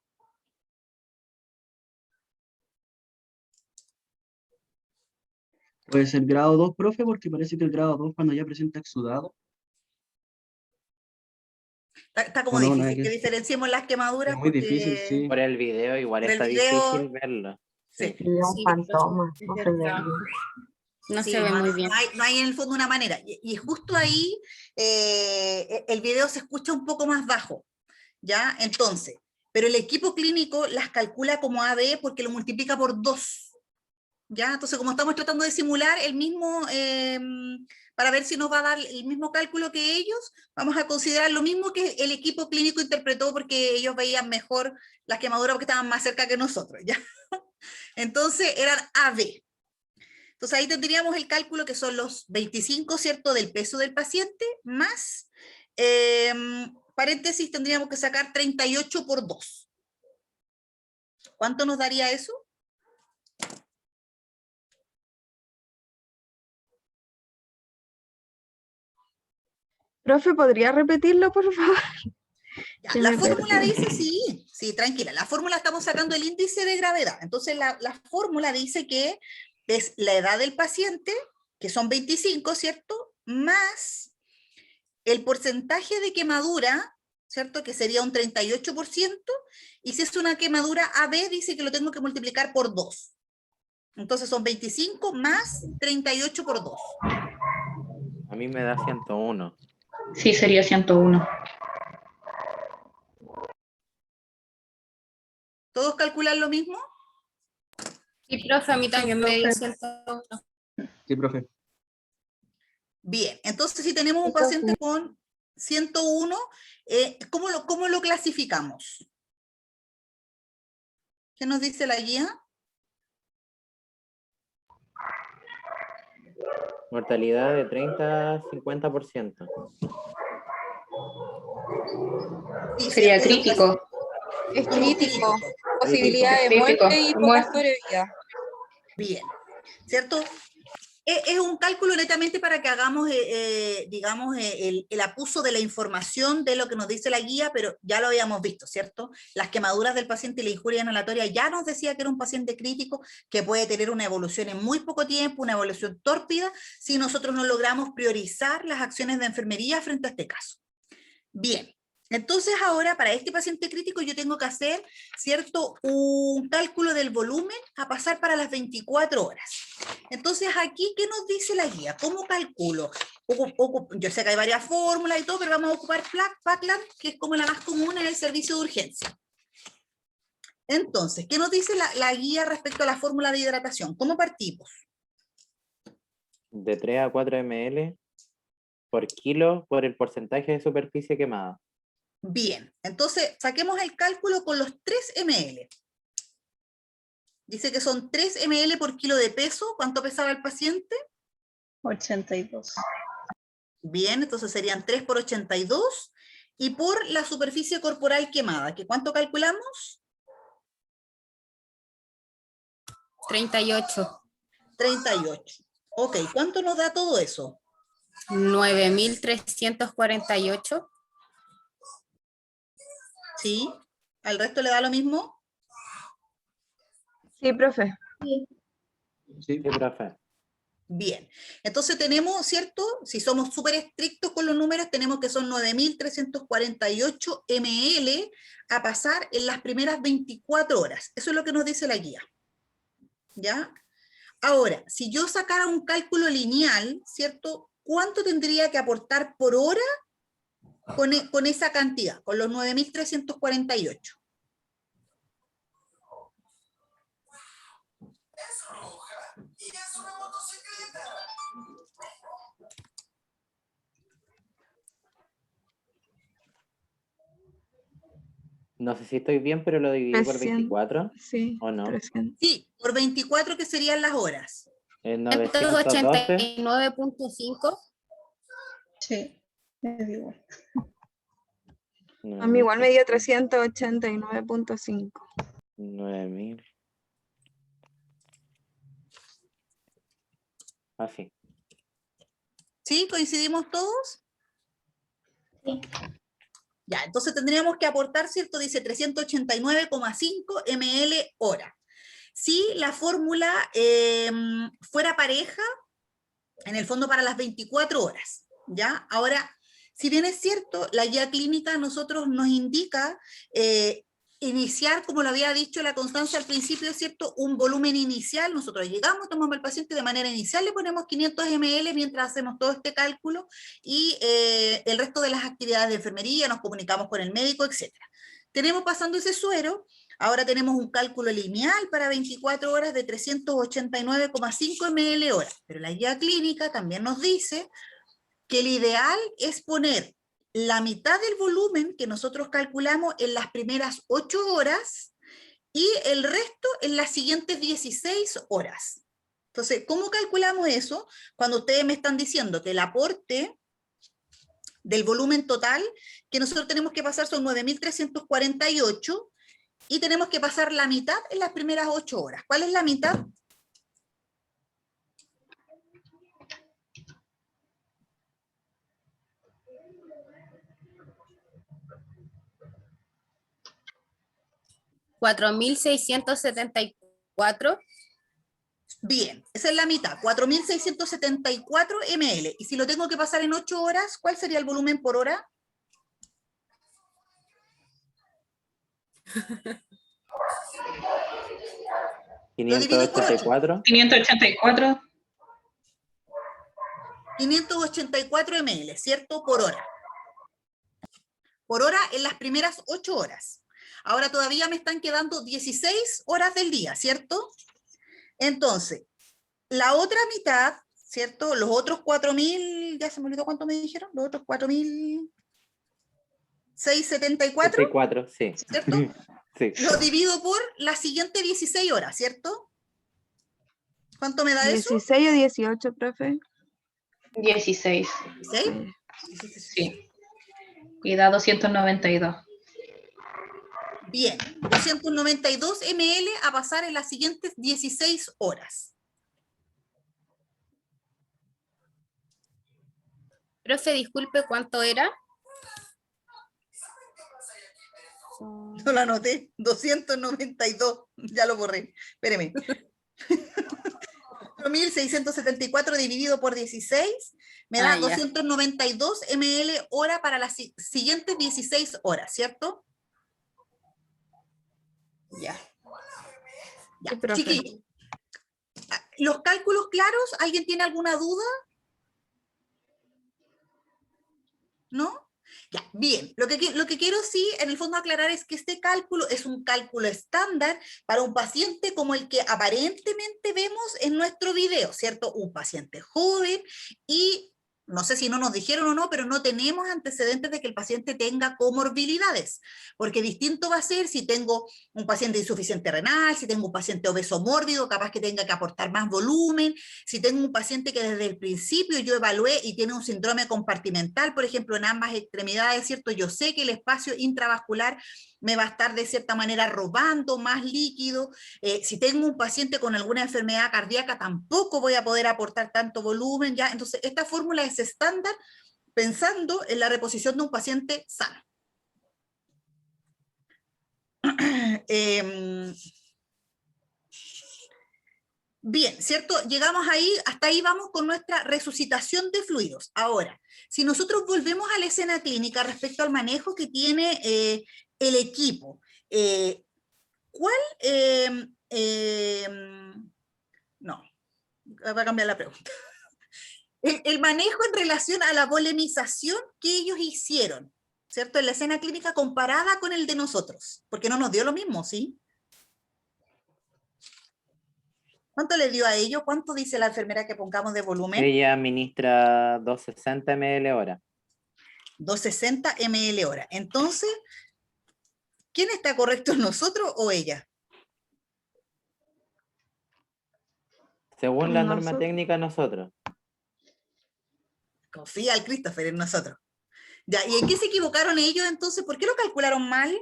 Puede ser grado 2, profe, porque parece que el grado 2 cuando ya presenta exudado. Está como No, difícil que diferenciemos las quemaduras. Es muy difícil, sí. Por el video igual Por el está video, difícil verlo. Sí. Un fantoma, no se ve bien. No Sí, se ve muy bien. No hay en el fondo una manera. Y justo ahí el video se escucha un poco más bajo, ¿ya? Entonces, pero el equipo clínico las calcula como AB porque lo multiplica por 2, ¿ya? Entonces, como estamos tratando de simular el mismo, para ver si nos va a dar el mismo cálculo que ellos, vamos a considerar lo mismo que el equipo clínico interpretó porque ellos veían mejor las quemaduras porque estaban más cerca que nosotros, ¿ya? Entonces, eran AB. Entonces ahí tendríamos el cálculo que son los 25, ¿cierto?, del peso del paciente, más, paréntesis, tendríamos que sacar 38 por 2. ¿Cuánto nos daría eso? Profe, ¿podría repetirlo, por favor? Ya, la fórmula dice, sí, tranquila, la fórmula estamos sacando el índice de gravedad. Entonces la fórmula dice que es la edad del paciente, que son 25, ¿cierto?, más el porcentaje de quemadura, ¿cierto?, que sería un 38%, y si es una quemadura AB, dice que lo tengo que multiplicar por 2. Entonces son 25 más 38 por 2. A mí me da 101. Sí, sería 101. ¿Todos calculan lo mismo? Sí, profe, a mí también me dio 101. Sí, profe. Bien, entonces si tenemos un paciente con 101, ¿cómo lo clasificamos? ¿Qué nos dice la guía? Mortalidad de 30 a 50%. Sería crítico. Es crítico. Posibilidad de Crítico. muerte y poca sobrevida. Bien, ¿cierto? Es un cálculo netamente para que hagamos, digamos, el acuso de la información de lo que nos dice la guía, pero ya lo habíamos visto, ¿cierto? Las quemaduras del paciente y la injuria inhalatoria ya nos decía que era un paciente crítico, que puede tener una evolución en muy poco tiempo, una evolución tórpida, si nosotros no logramos priorizar las acciones de enfermería frente a este caso. Bien. Entonces ahora para este paciente crítico yo tengo que hacer, ¿cierto?, un cálculo del volumen a pasar para las 24 horas. Entonces aquí, ¿qué nos dice la guía? ¿Cómo calculo? Yo sé que hay varias fórmulas y todo, pero vamos a ocupar Pacland, que es como la más común en el servicio de urgencia. Entonces, ¿qué nos dice la guía respecto a la fórmula de hidratación? ¿Cómo partimos? De 3 a 4 ml por kilo por el porcentaje de superficie quemada. Bien, entonces saquemos el cálculo con los 3 ml. Dice que son 3 ml por kilo de peso. ¿Cuánto pesaba el paciente? 82. Bien, entonces serían 3 por 82. Y por la superficie corporal quemada, ¿que cuánto calculamos? 38. 38. Ok, ¿cuánto nos da todo eso? 9.348. ¿Sí? ¿Al resto le da lo mismo? Sí, profe. Sí, profe. Bien, entonces tenemos, ¿cierto? Si somos súper estrictos con los números, tenemos que son 9.348 ml a pasar en las primeras 24 horas. Eso es lo que nos dice la guía. ¿Ya? Ahora, si yo sacara un cálculo lineal, ¿cierto? ¿Cuánto tendría que aportar por hora con esa cantidad, con los 9.348? No sé si estoy bien, pero lo dividí por 24. Sí, ¿O no? 300. Sí, por 24 que serían las horas. 912. 89.5. Sí, es igual. A mí igual me dio 389.5. 9.000. Así. ¿Sí? ¿Coincidimos todos? Sí. Ya, entonces tendríamos que aportar, ¿cierto? Dice 389,5 ml hora. Si la fórmula fuera pareja, en el fondo para las 24 horas, ¿ya? Ahora, si bien es cierto, la guía clínica a nosotros nos indica iniciar, como lo había dicho la Constanza al principio, ¿cierto? Un volumen inicial. Nosotros llegamos, tomamos al paciente de manera inicial, le ponemos 500 ml mientras hacemos todo este cálculo y el resto de las actividades de enfermería, nos comunicamos con el médico, etc. Tenemos pasando ese suero. Ahora tenemos un cálculo lineal para 24 horas de 389,5 ml hora. Pero la guía clínica también nos dice que el ideal es poner la mitad del volumen que nosotros calculamos en las primeras 8 horas y el resto en las siguientes 16 horas. Entonces, ¿cómo calculamos eso? Cuando ustedes me están diciendo que el aporte del volumen total que nosotros tenemos que pasar son 9.348 y tenemos que pasar la mitad en las primeras 8 horas. ¿Cuál es la mitad? $4.674. Bien, esa es la mitad, 4.674 ml. Y si lo tengo que pasar en 8 horas, ¿cuál sería el volumen por hora? ¿584? 584. 584 ml, ¿cierto? Por hora. Por hora en las primeras 8 horas. Ahora todavía me están quedando 16 horas del día, ¿cierto? Entonces, la otra mitad, ¿cierto? Los otros 4.000, ya se me olvidó cuánto me dijeron, los otros 4.674. 74, sí. ¿Cierto? Sí. Lo divido por las siguientes 16 horas, ¿cierto? ¿Cuánto me da eso? 16 o 18, profe. 16. ¿16? Sí. Y da 292. Bien, 292 ml a pasar en las siguientes 16 horas. Profe, disculpe, ¿cuánto era? No lo anoté, 292, ya lo borré, espéreme. 4.674 dividido por 16 me da 292 ml hora para las siguientes 16 horas, ¿cierto? Ya. Ya. Chiquillos, ¿los cálculos claros? ¿Alguien tiene alguna duda? ¿No? Ya, bien. Lo que quiero sí, en el fondo, aclarar es que este cálculo es un cálculo estándar para un paciente como el que aparentemente vemos en nuestro video, ¿cierto? Un paciente joven y no sé si no nos dijeron o no, pero no tenemos antecedentes de que el paciente tenga comorbilidades, porque distinto va a ser si tengo un paciente insuficiente renal, si tengo un paciente obeso mórbido, capaz que tenga que aportar más volumen, si tengo un paciente que desde el principio yo evalué y tiene un síndrome compartimental, por ejemplo, en ambas extremidades, ¿cierto? Yo sé que el espacio intravascular me va a estar de cierta manera robando más líquido. Si tengo un paciente con alguna enfermedad cardíaca, tampoco voy a poder aportar tanto volumen, ¿ya? Entonces, esta fórmula es estándar pensando en la reposición de un paciente sano. Bien, ¿cierto? Llegamos ahí, hasta ahí vamos con nuestra resucitación de fluidos. Ahora, si nosotros volvemos a la escena clínica respecto al manejo que tiene el equipo, ¿cuál? No, va a cambiar la pregunta. El manejo en relación a la volemización que ellos hicieron, ¿cierto? En la escena clínica comparada con el de nosotros, porque no nos dio lo mismo, ¿sí? ¿Cuánto le dio a ellos? ¿Cuánto dice la enfermera que pongamos de volumen? Ella administra 260 ml hora. 260 ml hora. Entonces, ¿quién está correcto, nosotros o ella? Según la norma técnica, nosotros. Confía al Christopher en nosotros. Ya, ¿y en qué se equivocaron ellos entonces? ¿Por qué lo calcularon mal?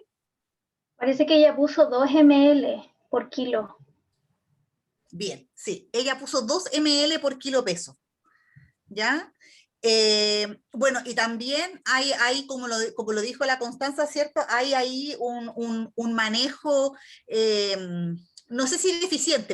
Parece que ella puso 2 ml por kilo. Bien, sí, ella puso 2 ml por kilo peso. ¿Ya? Bueno, y también hay como lo dijo la Constanza, ¿cierto? Hay ahí un manejo, no sé si deficiente,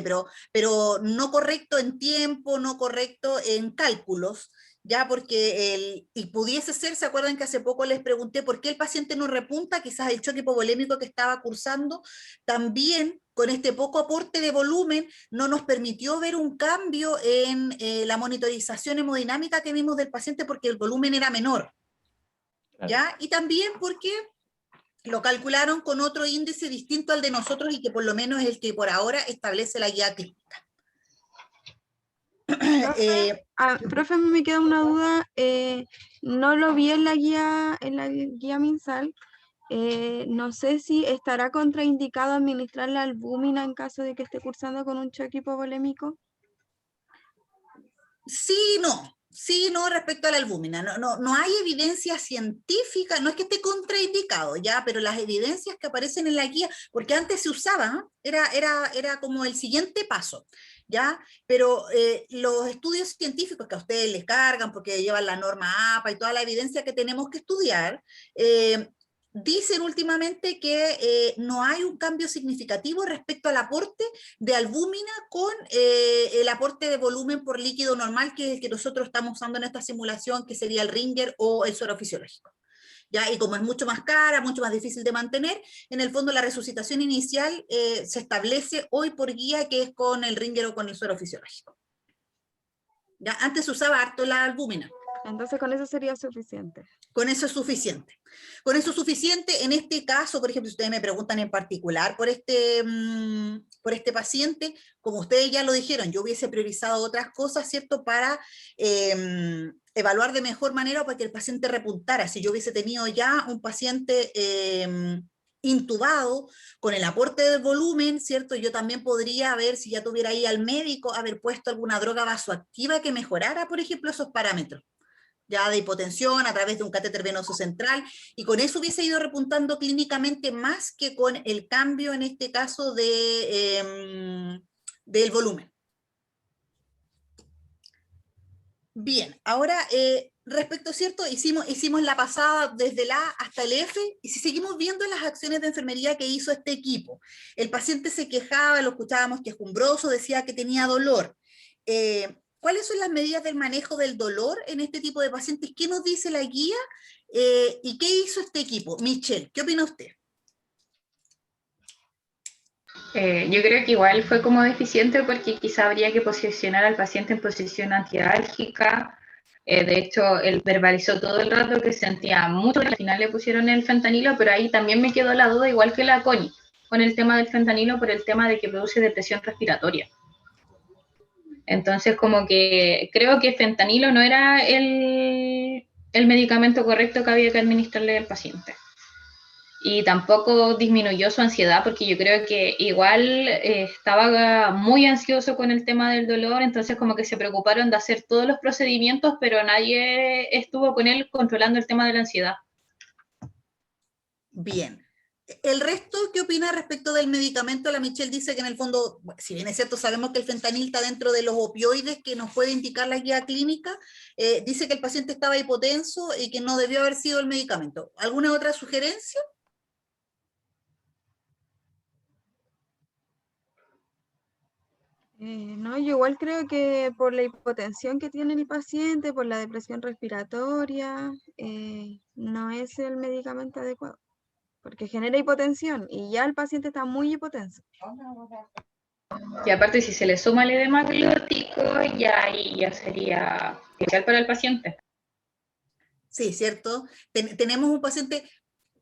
pero no correcto en tiempo, no correcto en cálculos, ya porque y pudiese ser, ¿se acuerdan que hace poco les pregunté por qué el paciente no repunta? Quizás el choque hipovolémico que estaba cursando, también con este poco aporte de volumen no nos permitió ver un cambio en la monitorización hemodinámica que vimos del paciente porque el volumen era menor, ¿ya? Y también porque lo calcularon con otro índice distinto al de nosotros y que por lo menos es el que por ahora establece la guía clínica. Profe, me queda una duda, no lo vi en la guía MinSal, no sé si estará contraindicado administrar la albúmina en caso de que esté cursando con un choque hipovolémico. Sí, no respecto a la albúmina, no hay evidencia científica, no es que esté contraindicado ya, pero las evidencias que aparecen en la guía, porque antes se usaba, era como el siguiente paso, ¿ya? Pero los estudios científicos que a ustedes les cargan porque llevan la norma APA y toda la evidencia que tenemos que estudiar, dicen últimamente que no hay un cambio significativo respecto al aporte de albúmina con el aporte de volumen por líquido normal, que es el que nosotros estamos usando en esta simulación, que sería el Ringer o el suero fisiológico. ¿Ya? Y como es mucho más cara, mucho más difícil de mantener, en el fondo la resucitación inicial se establece hoy por guía, que es con el Ringer o con el suero fisiológico. ¿Ya? Antes se usaba harto la albúmina. Entonces con eso sería suficiente. Con eso es suficiente. Con eso es suficiente. En este caso, por ejemplo, si ustedes me preguntan en particular por este paciente, como ustedes ya lo dijeron, yo hubiese priorizado otras cosas, ¿cierto? Para evaluar de mejor manera para que el paciente repuntara. Si yo hubiese tenido ya un paciente intubado, con el aporte del volumen, ¿cierto? Yo también podría haber, si ya tuviera ahí al médico, haber puesto alguna droga vasoactiva que mejorara, por ejemplo, esos parámetros, ya de hipotensión a través de un catéter venoso central, y con eso hubiese ido repuntando clínicamente más que con el cambio, en este caso, del volumen. Bien, ahora respecto, ¿cierto? Hicimos la pasada desde el A hasta el F, y si seguimos viendo las acciones de enfermería que hizo este equipo, el paciente se quejaba, lo escuchábamos quejumbroso, decía que tenía dolor. ¿Cuáles son las medidas del manejo del dolor en este tipo de pacientes? ¿Qué nos dice la guía? ¿Y qué hizo este equipo? Michelle, ¿qué opina usted? Yo creo que igual fue como deficiente porque quizá habría que posicionar al paciente en posición antiálgica. De hecho, él verbalizó todo el rato que sentía mucho, al final le pusieron el fentanilo, pero ahí también me quedó la duda, igual que la Connie, con el tema del fentanilo por el tema de que produce depresión respiratoria. Entonces, como que creo que fentanilo no era el medicamento correcto que había que administrarle al paciente. Y tampoco disminuyó su ansiedad, porque yo creo que igual estaba muy ansioso con el tema del dolor, entonces como que se preocuparon de hacer todos los procedimientos, pero nadie estuvo con él controlando el tema de la ansiedad. Bien. ¿El resto qué opina respecto del medicamento? La Michelle dice que en el fondo, si bien es cierto, sabemos que el fentanil está dentro de los opioides que nos puede indicar la guía clínica, dice que el paciente estaba hipotenso y que no debió haber sido el medicamento. ¿Alguna otra sugerencia? No, yo igual creo que por la hipotensión que tiene el paciente, por la depresión respiratoria, no es el medicamento adecuado, porque genera hipotensión y ya el paciente está muy hipotenso. Y aparte, si se le suma el edema glótico, ya ahí ya sería especial para el paciente. Sí, ¿cierto? Tenemos un paciente.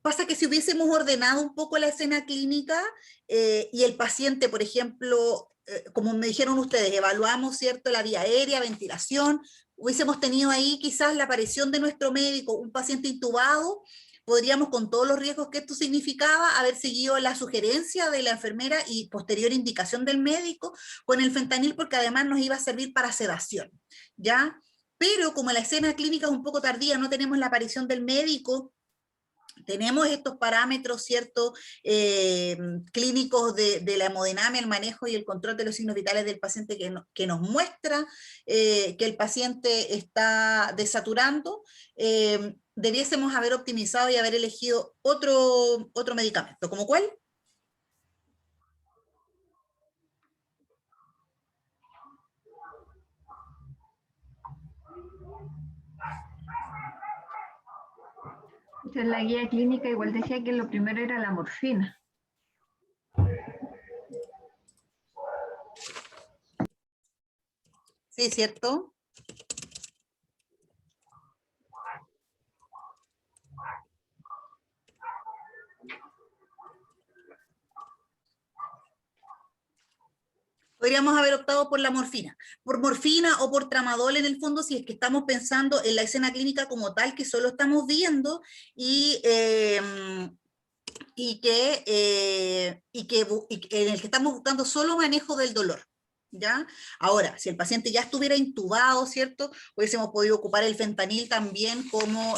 Pasa que si hubiésemos ordenado un poco la escena clínica y el paciente, por ejemplo, como me dijeron ustedes, evaluamos, ¿cierto?, la vía aérea, ventilación, hubiésemos tenido ahí quizás la aparición de nuestro médico, un paciente intubado, podríamos, con todos los riesgos que esto significaba, haber seguido la sugerencia de la enfermera y posterior indicación del médico con el fentanil, porque además nos iba a servir para sedación, ¿ya? Pero como la escena clínica es un poco tardía, no tenemos la aparición del médico, tenemos estos parámetros, ¿cierto?, clínicos de la hemodinamia, el manejo y el control de los signos vitales del paciente que nos muestra que el paciente está desaturando. Debiésemos haber optimizado y haber elegido otro medicamento. ¿Cómo cuál? En la guía clínica igual decía que lo primero era la morfina. Sí, ¿cierto? Podríamos haber optado por la morfina o por tramadol en el fondo, si es que estamos pensando en la escena clínica como tal, que solo estamos viendo y en el que estamos buscando solo manejo del dolor, ¿ya? Ahora, si el paciente ya estuviera intubado, ¿cierto?, hubiésemos podido ocupar el fentanil también como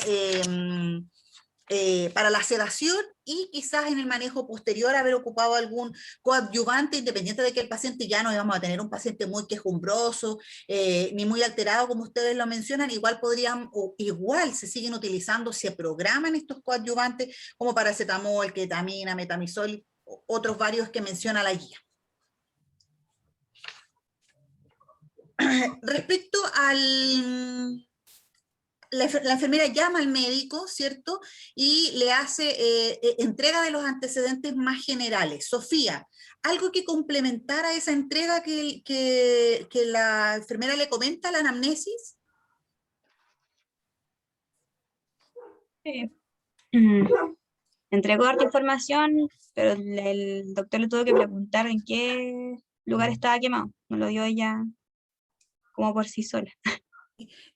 para la sedación, y quizás en el manejo posterior haber ocupado algún coadyuvante, independiente de que el paciente ya no íbamos a tener un paciente muy quejumbroso, ni muy alterado como ustedes lo mencionan. Igual podrían, o igual se siguen utilizando, se programan estos coadyuvantes como paracetamol, ketamina, metamisol, otros varios que menciona la guía. Respecto al... La enfermera llama al médico, ¿cierto?, y le hace entrega de los antecedentes más generales. Sofía, ¿algo que complementara esa entrega que la enfermera le comenta, la anamnesis? Sí. Entregó harta información, pero el doctor le tuvo que preguntar en qué lugar estaba quemado. No lo dio ella como por sí sola.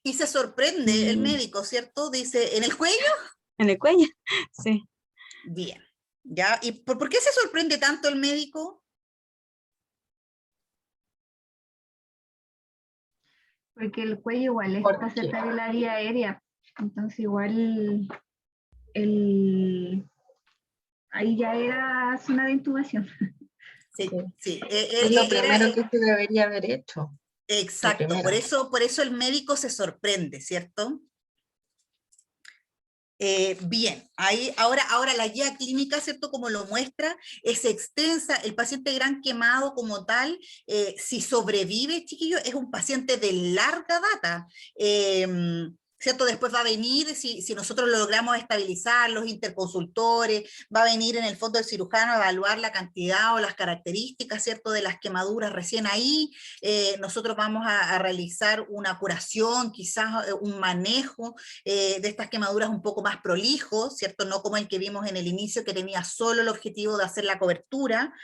Y se sorprende el médico, ¿cierto? Dice, ¿en el cuello? ¿En el cuello? Sí. Bien, ¿Ya? ¿Y por qué se sorprende tanto el médico? Porque el cuello igual está cerca de la vía aérea, entonces igual ahí ya era zona de intubación. Sí, sí. Es lo primero que se debería haber hecho. Exacto, por eso el médico se sorprende, ¿cierto? Bien, ahí, ahora la guía clínica, ¿cierto? Como lo muestra, es extensa. El paciente gran quemado como tal, si sobrevive, chiquillo, es un paciente de larga data. ¿Cierto? Después va a venir, si nosotros logramos estabilizar los interconsultores, va a venir en el fondo el cirujano a evaluar la cantidad o las características, ¿cierto? De las quemaduras recién ahí. Nosotros vamos a realizar una curación, quizás un manejo de estas quemaduras un poco más prolijo, ¿cierto? No como el que vimos en el inicio, que tenía solo el objetivo de hacer la cobertura.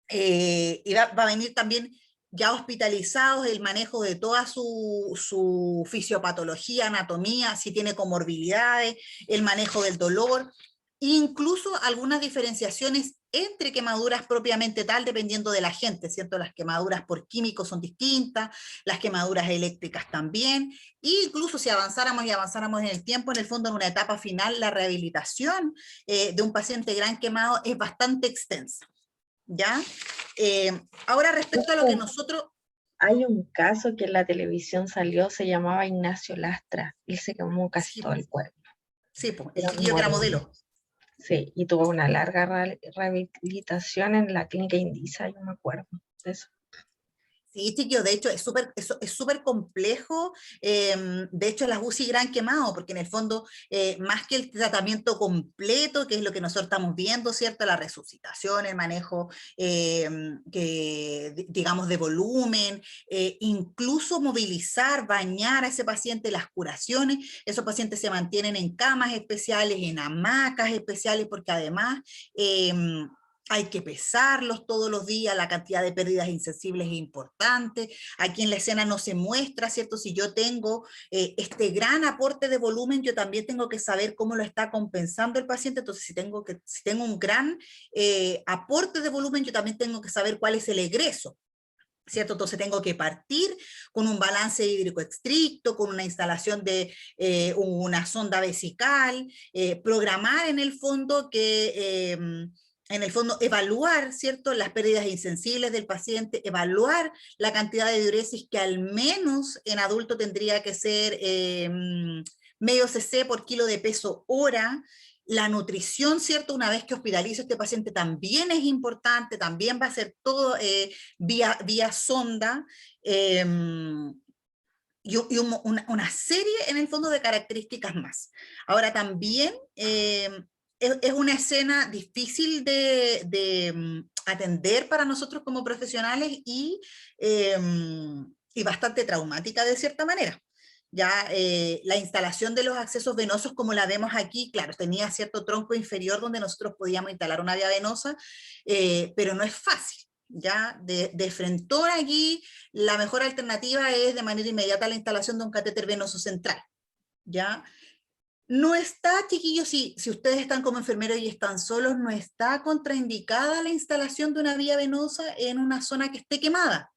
Y va a venir también ya hospitalizados, el manejo de toda su fisiopatología, anatomía, si tiene comorbilidades, el manejo del dolor, incluso algunas diferenciaciones entre quemaduras propiamente tal, dependiendo de la gente, ¿cierto? Las quemaduras por químicos son distintas, las quemaduras eléctricas también, e incluso si avanzáramos en el tiempo, en el fondo en una etapa final, la rehabilitación de un paciente gran quemado es bastante extensa. ¿Ya? Ahora respecto a lo que nosotros... Hay un caso que en la televisión salió, se llamaba Ignacio Lastra, y se quemó casi todo el cuerpo. Sí, pues, el chiquillo que era modelo. Sí, y tuvo una larga rehabilitación en la clínica Indisa, yo me acuerdo de eso. Sí, chiquillo, de hecho es súper complejo, de hecho las UCI gran quemado, porque en el fondo, más que el tratamiento completo, que es lo que nosotros estamos viendo, ¿cierto? La resucitación, el manejo, digamos, de volumen, incluso movilizar, bañar a ese paciente, las curaciones, esos pacientes se mantienen en camas especiales, en hamacas especiales, porque además... hay que pesarlos todos los días, la cantidad de pérdidas insensibles es importante, aquí en la escena no se muestra, ¿cierto? Si yo tengo este gran aporte de volumen, yo también tengo que saber cómo lo está compensando el paciente, entonces si tengo un gran aporte de volumen, yo también tengo que saber cuál es el egreso, ¿cierto? Entonces tengo que partir con un balance hídrico estricto, con una instalación de una sonda vesical, programar en el fondo evaluar, ¿cierto?, las pérdidas insensibles del paciente, evaluar la cantidad de diuresis que al menos en adulto tendría que ser medio cc por kilo de peso hora. La nutrición, ¿cierto? Una vez que hospitalizo a este paciente también es importante, también va a ser todo vía sonda. Y una serie en el fondo de características más. Ahora también es una escena difícil de atender para nosotros como profesionales y bastante traumática de cierta manera. Ya la instalación de los accesos venosos como la vemos aquí, claro, tenía cierto tronco inferior donde nosotros podíamos instalar una vía venosa, pero no es fácil. Ya de frentón aquí, la mejor alternativa es de manera inmediata la instalación de un catéter venoso central. ¿Ya? No está, chiquillos, si ustedes están como enfermeros y están solos, no está contraindicada la instalación de una vía venosa en una zona que esté quemada.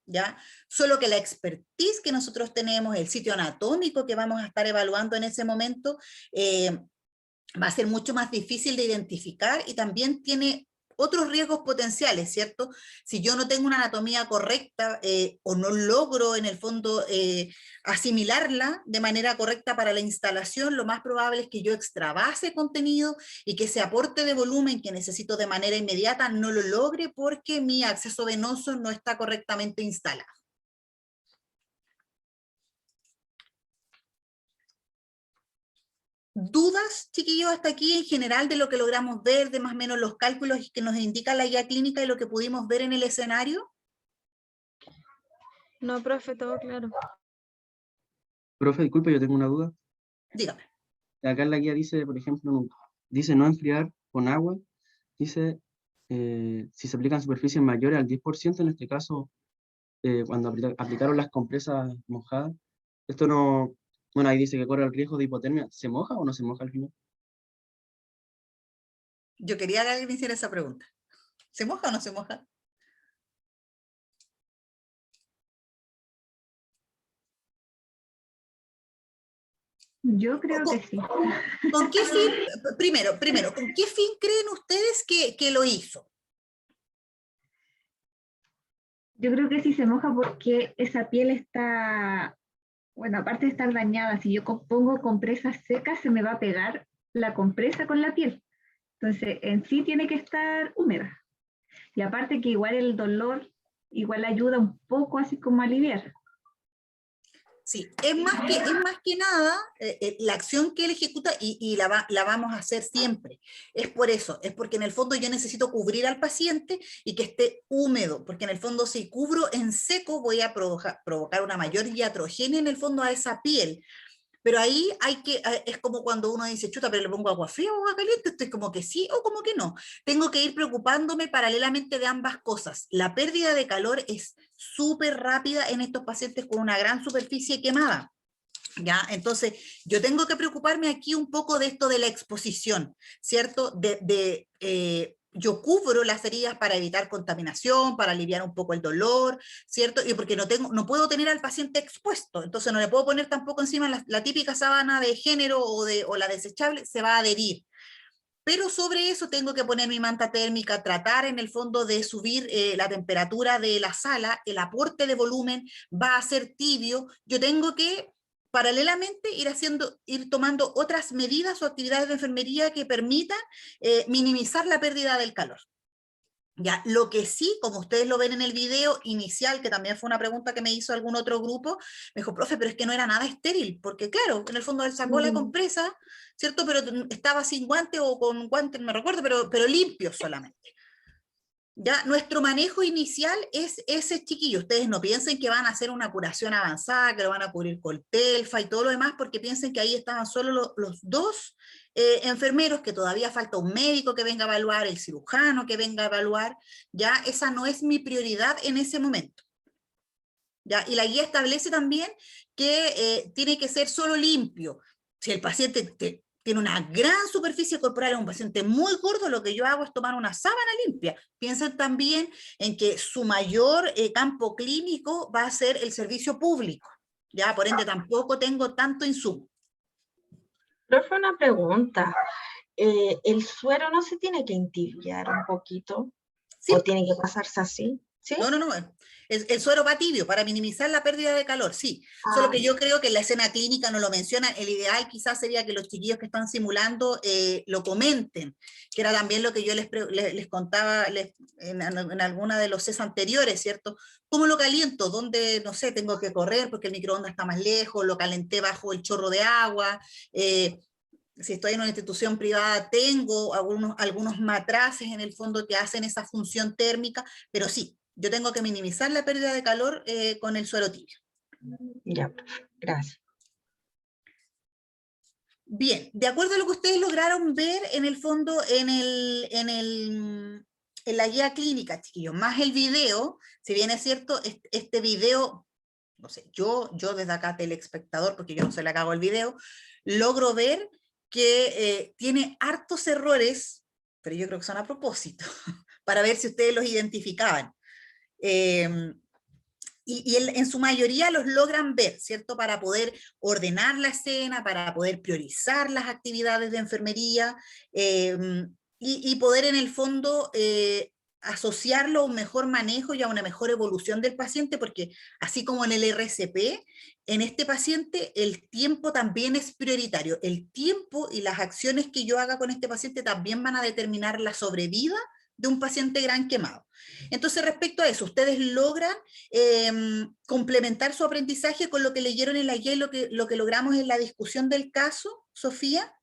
¿Ya? Solo que la expertise que nosotros tenemos, el sitio anatómico que vamos a estar evaluando en ese momento, va a ser mucho más difícil de identificar y también tiene otros riesgos potenciales, ¿cierto? Si yo no tengo una anatomía correcta o no logro en el fondo asimilarla de manera correcta para la instalación, lo más probable es que yo extravase contenido y que ese aporte de volumen que necesito de manera inmediata no lo logre porque mi acceso venoso no está correctamente instalado. ¿Dudas, chiquillos, hasta aquí en general de lo que logramos ver, de más o menos los cálculos que nos indica la guía clínica y lo que pudimos ver en el escenario? No, profe, todo claro. Profe, disculpe, yo tengo una duda. Dígame. Acá en la guía dice, por ejemplo, dice no enfriar con agua, dice si se aplican superficies mayores al 10%, en este caso, cuando aplicaron las compresas mojadas, esto no, bueno, ahí dice que corre el riesgo de hipotermia, ¿se moja o no se moja al final? Yo quería que alguien me hiciera esa pregunta. ¿Se moja o no se moja? Yo creo que sí. ¿Con qué fin, primero, ¿con qué fin creen ustedes que lo hizo? Yo creo que sí se moja porque esa piel está, bueno, aparte de estar dañada, si yo pongo compresas secas, se me va a pegar la compresa con la piel. Entonces, en sí tiene que estar húmeda. Y aparte que igual el dolor, igual ayuda un poco así como a aliviar. Sí, es más que nada la acción que él ejecuta y la vamos a hacer siempre. Es por eso, es porque en el fondo yo necesito cubrir al paciente y que esté húmedo, porque en el fondo si cubro en seco voy a provocar una mayor iatrogenia en el fondo a esa piel. Pero ahí es como cuando uno dice, chuta, pero le pongo agua fría o agua caliente, estoy como que sí o como que no. Tengo que ir preocupándome paralelamente de ambas cosas. La pérdida de calor es súper rápida en estos pacientes con una gran superficie quemada. ¿Ya? Entonces, yo tengo que preocuparme aquí un poco de esto de la exposición, ¿cierto? Yo cubro las heridas para evitar contaminación, para aliviar un poco el dolor, ¿cierto? Y porque no puedo tener al paciente expuesto, entonces no le puedo poner tampoco encima la típica sábana de género o la desechable, se va a adherir. Pero sobre eso tengo que poner mi manta térmica, tratar en el fondo de subir la temperatura de la sala, el aporte de volumen va a ser tibio, yo tengo que paralelamente ir tomando otras medidas o actividades de enfermería que permitan minimizar la pérdida del calor. Ya, lo que sí, como ustedes lo ven en el video inicial, que también fue una pregunta que me hizo algún otro grupo, me dijo, profe, pero es que no era nada estéril, porque claro, en el fondo él sacó la compresa, ¿cierto? Pero estaba sin guante o con guante, no me recuerdo, pero limpio solamente. Ya, nuestro manejo inicial es ese, chiquillo. Ustedes no piensen que van a hacer una curación avanzada, que lo van a cubrir con telfa y todo lo demás, porque piensen que ahí estaban solo los dos enfermeros, que todavía falta un médico que venga a evaluar, el cirujano que venga a evaluar. Ya, esa no es mi prioridad en ese momento. ¿Ya? Y la guía establece también que tiene que ser solo limpio. Si el paciente tiene una gran superficie corporal, es un paciente muy gordo, lo que yo hago es tomar una sábana limpia. Piensen también en que su mayor campo clínico va a ser el servicio público. Ya, por ende, tampoco tengo tanto insumo. Profe, una pregunta. ¿El suero no se tiene que entibiar un poquito? ¿Sí? ¿O tiene que pasarse así? ¿Sí? No. El suero va tibio para minimizar la pérdida de calor, sí. Solo que yo creo que en la escena clínica no lo mencionan. El ideal quizás sería que los chiquillos que están simulando lo comenten, que era también lo que yo les contaba en alguna de los CES anteriores, ¿cierto? ¿Cómo lo caliento? ¿Dónde, no sé, tengo que correr porque el microondas está más lejos? ¿Lo calenté bajo el chorro de agua? Si estoy en una institución privada, tengo algunos matraces en el fondo que hacen esa función térmica, pero sí, yo tengo que minimizar la pérdida de calor con el suero tibio. Ya, gracias. Bien, de acuerdo a lo que ustedes lograron ver en el fondo en la guía clínica, chiquillos, más el video, si bien es cierto, este video, no sé, yo desde acá, telespectador, porque yo no soy la que hago el video, logro ver que tiene hartos errores, pero yo creo que son a propósito, para ver si ustedes los identificaban. Y en su mayoría los logran ver, ¿cierto? Para poder ordenar la escena, para poder priorizar las actividades de enfermería y poder en el fondo asociarlo a un mejor manejo y a una mejor evolución del paciente, porque así como en el RCP, en este paciente el tiempo también es prioritario. El tiempo y las acciones que yo haga con este paciente también van a determinar la sobrevida de un paciente gran quemado. Entonces, respecto a eso, ¿ustedes logran complementar su aprendizaje con lo que leyeron en la guía y lo que logramos en la discusión del caso, Sofía?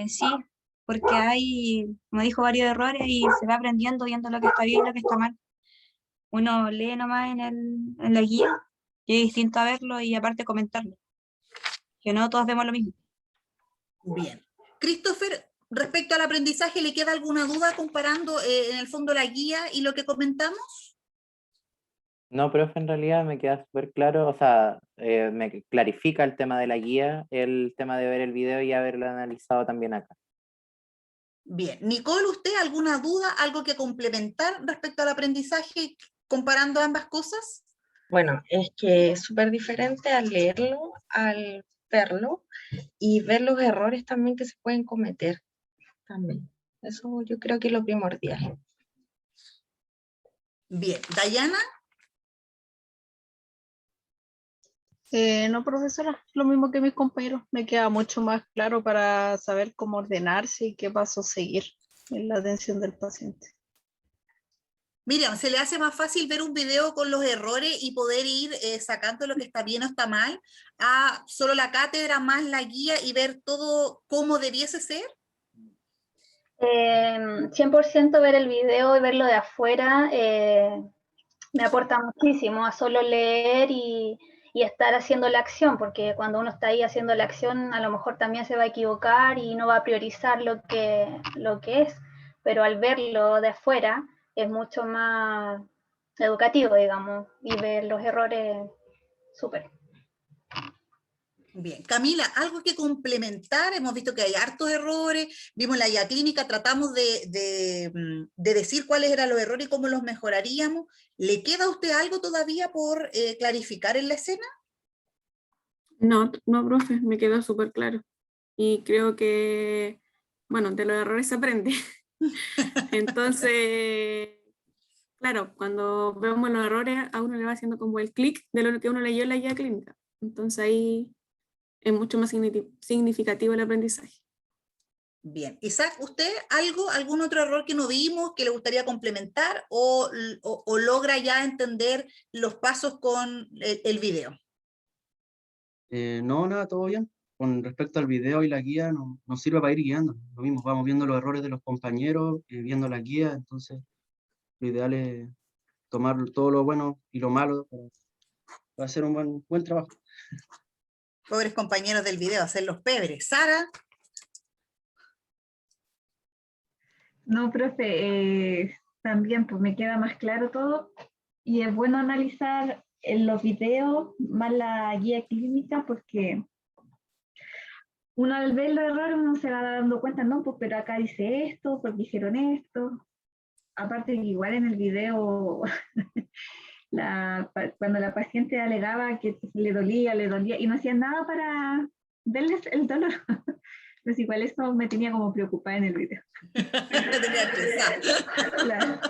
Sí, porque hay, como dijo, varios errores y se va aprendiendo viendo lo que está bien y lo que está mal. Uno lee nomás en la guía y es distinto a verlo y aparte comentarlo. Que no todos vemos lo mismo. Bien. Christopher, respecto al aprendizaje, ¿le queda alguna duda comparando en el fondo la guía y lo que comentamos? No, profe, en realidad me queda súper claro, o sea, me clarifica el tema de la guía, el tema de ver el video y haberlo analizado también acá. Bien. Nicole, ¿usted alguna duda, algo que complementar respecto al aprendizaje comparando ambas cosas? Bueno, es que es súper diferente al leerlo, al verlo y ver los errores también que se pueden cometer también. Eso yo creo que es lo primordial. Bien. Dayana. No, profesora, lo mismo que mis compañeros. Me queda mucho más claro para saber cómo ordenarse y qué paso seguir en la atención del paciente. Miriam, ¿se le hace más fácil ver un video con los errores y poder ir sacando lo que está bien o está mal a solo la cátedra más la guía y ver todo cómo debiese ser? 100% ver el video y verlo de afuera me aporta muchísimo a solo leer y estar haciendo la acción, porque cuando uno está ahí haciendo la acción a lo mejor también se va a equivocar y no va a priorizar lo que es, pero al verlo de afuera es mucho más educativo, digamos, y ver los errores súper. Bien, Camila, algo que complementar, hemos visto que hay hartos errores, vimos la guía clínica, tratamos de decir cuáles eran los errores y cómo los mejoraríamos. ¿Le queda a usted algo todavía por clarificar en la escena? No, no, profe, me quedó súper claro. Y creo que, bueno, de los errores se aprende. Entonces, claro, cuando vemos los errores, a uno le va haciendo como el clic de lo que uno leyó en la guía clínica. Entonces ahí es mucho más significativo el aprendizaje. Bien, Isaac, ¿usted algún otro error que no vimos que le gustaría complementar o logra ya entender los pasos con el video? No, nada, todo bien. Con respecto al video y la guía, nos sirve para ir guiando. Lo mismo, vamos viendo los errores de los compañeros, viendo la guía, entonces lo ideal es tomar todo lo bueno y lo malo para hacer un buen trabajo. Pobres compañeros del video, hacer los pebres. Sara. No, profe, también pues me queda más claro todo y es bueno analizar en los videos más la guía clínica porque uno al ver los errores uno se va dando cuenta, no, pues pero acá dice esto, porque hicieron esto. Aparte que igual en el video, cuando la paciente alegaba que le dolía, y no hacían nada para verles el dolor. Pues igual eso me tenía como preocupada en el video. La tenía estresada. Claro.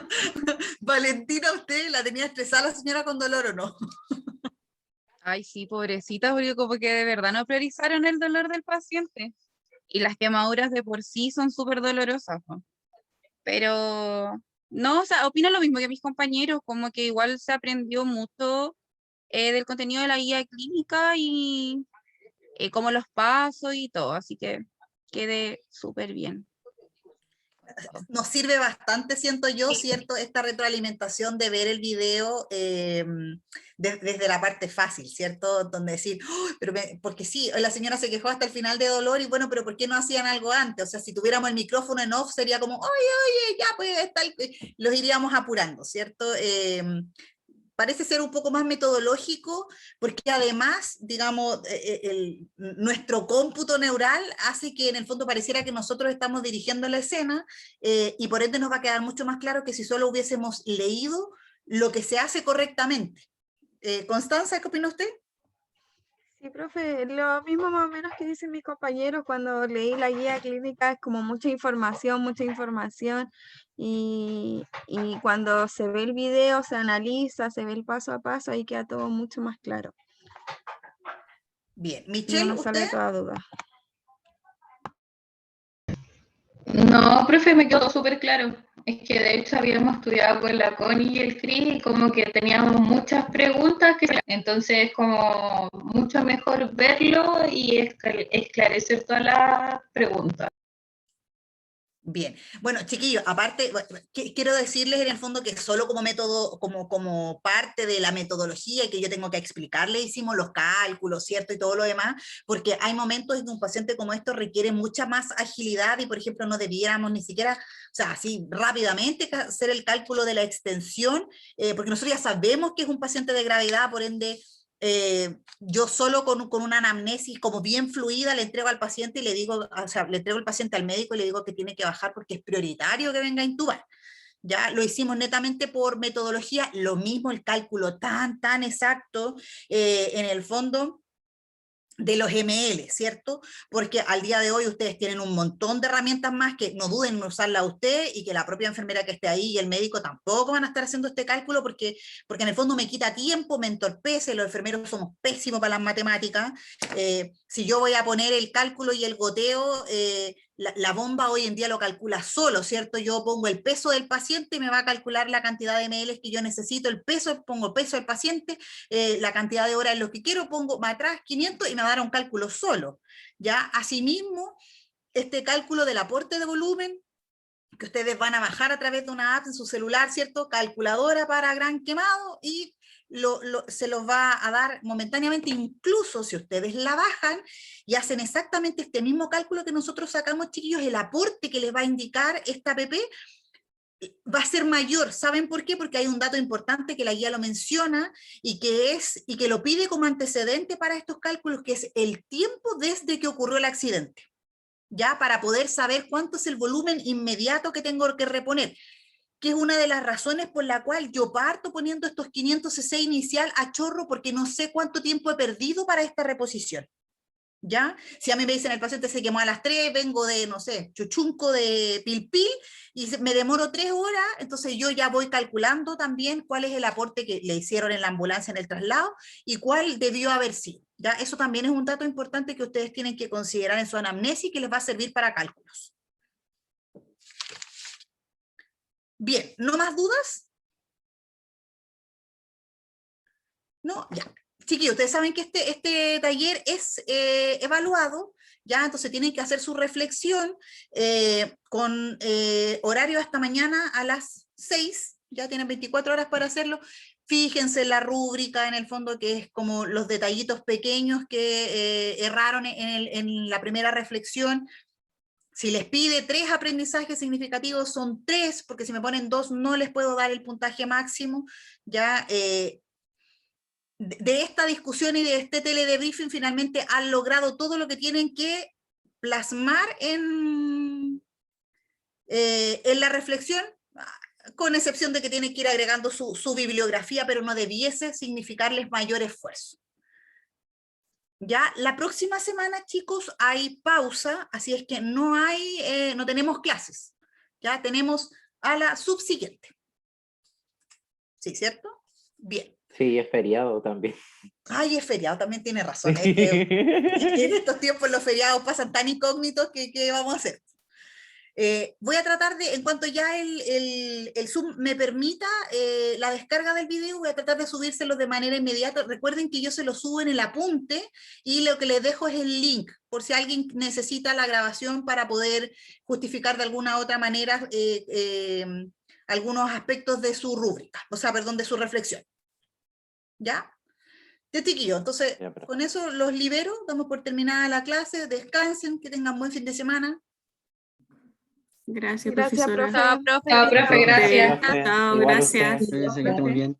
Valentina, ¿usted la tenía estresada la señora con dolor o no? Ay, sí, pobrecita, porque como que de verdad no priorizaron el dolor del paciente. Y las quemaduras de por sí son súper dolorosas, ¿no? Pero, no, o sea, opino lo mismo que mis compañeros, como que igual se aprendió mucho del contenido de la guía clínica y como los pasos y todo, así que quedé súper bien. Nos sirve bastante, siento yo, ¿cierto? Esta retroalimentación de ver el video desde la parte fácil, ¿cierto? Donde decir, "Oh, porque sí, la señora se quejó hasta el final de dolor y bueno, pero ¿por qué no hacían algo antes? O sea, si tuviéramos el micrófono en off sería como, oye, ya, pues, los iríamos apurando, ¿cierto? Parece ser un poco más metodológico, porque además, digamos, nuestro cómputo neural hace que en el fondo pareciera que nosotros estamos dirigiendo la escena, y por ende nos va a quedar mucho más claro que si solo hubiésemos leído lo que se hace correctamente. Constanza, ¿qué opina usted? Sí, profe, lo mismo más o menos que dicen mis compañeros cuando leí la guía clínica, es como mucha información, y cuando se ve el video, se analiza, se ve el paso a paso, ahí queda todo mucho más claro. Bien, Michelle, no nos sale ¿usted? toda duda. No, profe, me quedó súper claro. Es que de hecho habíamos estudiado con la Connie y el Cris y como que teníamos muchas preguntas, entonces como mucho mejor verlo y esclarecer todas las preguntas. Bien, bueno, chiquillos, aparte, quiero decirles en el fondo que solo como método, como parte de la metodología que yo tengo que explicarles, hicimos los cálculos, ¿cierto? Y todo lo demás, porque hay momentos en que un paciente como esto requiere mucha más agilidad y, por ejemplo, no debiéramos ni siquiera, o sea, así rápidamente hacer el cálculo de la extensión, porque nosotros ya sabemos que es un paciente de gravedad, por ende, yo solo con una anamnesis como bien fluida le entrego al paciente y le digo, o sea, le entrego al paciente al médico y le digo que tiene que bajar porque es prioritario que venga a intubar. Ya lo hicimos netamente por metodología, lo mismo el cálculo tan exacto, en el fondo, de los ml, ¿cierto? Porque al día de hoy ustedes tienen un montón de herramientas más que no duden en usarla usted y que la propia enfermera que esté ahí y el médico tampoco van a estar haciendo este cálculo porque en el fondo me quita tiempo, me entorpece, los enfermeros somos pésimos para las matemáticas. Si yo voy a poner el cálculo y el goteo, la bomba hoy en día lo calcula solo, ¿cierto? Yo pongo el peso del paciente y me va a calcular la cantidad de ml que yo necesito, el peso, pongo el peso del paciente, la cantidad de horas en lo que quiero, pongo más atrás 500 y me va a dar un cálculo solo, ¿ya? Asimismo, este cálculo del aporte de volumen, que ustedes van a bajar a través de una app en su celular, ¿cierto? Calculadora para gran quemado y se los va a dar momentáneamente, incluso si ustedes la bajan y hacen exactamente este mismo cálculo que nosotros sacamos, chiquillos, el aporte que les va a indicar esta app va a ser mayor. ¿Saben por qué? Porque hay un dato importante que la guía lo menciona y que lo pide como antecedente para estos cálculos, que es el tiempo desde que ocurrió el accidente, ya para poder saber cuánto es el volumen inmediato que tengo que reponer, que es una de las razones por la cual yo parto poniendo estos 500 cc inicial a chorro, porque no sé cuánto tiempo he perdido para esta reposición. ¿Ya? Si a mí me dicen el paciente se quemó a las 3, vengo de, no sé, Chuchunco de Pilpil, y me demoro 3 horas, entonces yo ya voy calculando también cuál es el aporte que le hicieron en la ambulancia en el traslado, y cuál debió haber sido. ¿Ya? Eso también es un dato importante que ustedes tienen que considerar en su anamnesis, que les va a servir para cálculos. Bien, ¿no más dudas? ¿No? Ya. Chiquillos, ustedes saben que este taller es evaluado, ya, entonces tienen que hacer su reflexión con horario hasta mañana a las 6, ya tienen 24 horas para hacerlo. Fíjense en la rúbrica, en el fondo, que es como los detallitos pequeños que erraron en la primera reflexión. Si les pide 3 aprendizajes significativos, son 3, porque si me ponen 2 no les puedo dar el puntaje máximo, ya. De esta discusión y de este teledebriefing finalmente han logrado todo lo que tienen que plasmar en la reflexión, con excepción de que tienen que ir agregando su bibliografía, pero no debiese significarles mayor esfuerzo. Ya la próxima semana, chicos, hay pausa, así es que no tenemos clases, ya tenemos a la subsiguiente. ¿Sí, cierto? Bien. Sí, es feriado también. Ay, es feriado, también tiene razón. En estos tiempos los feriados pasan tan incógnitos que ¿qué vamos a hacer? Voy a tratar de, en cuanto ya el Zoom me permita la descarga del video, voy a tratar de subírselo de manera inmediata. Recuerden que yo se lo subo en el apunte y lo que les dejo es el link, por si alguien necesita la grabación para poder justificar de alguna otra manera algunos aspectos de su rúbrica, o sea, perdón, de su reflexión. ¿Ya? De chiquillo, entonces con eso los libero, damos por terminada la clase, descansen, que tengan buen fin de semana. Gracias, Gracias, profesora. profe. Chao, profe, gracias. Chao, Igual gracias. ustedes, que estén muy bien.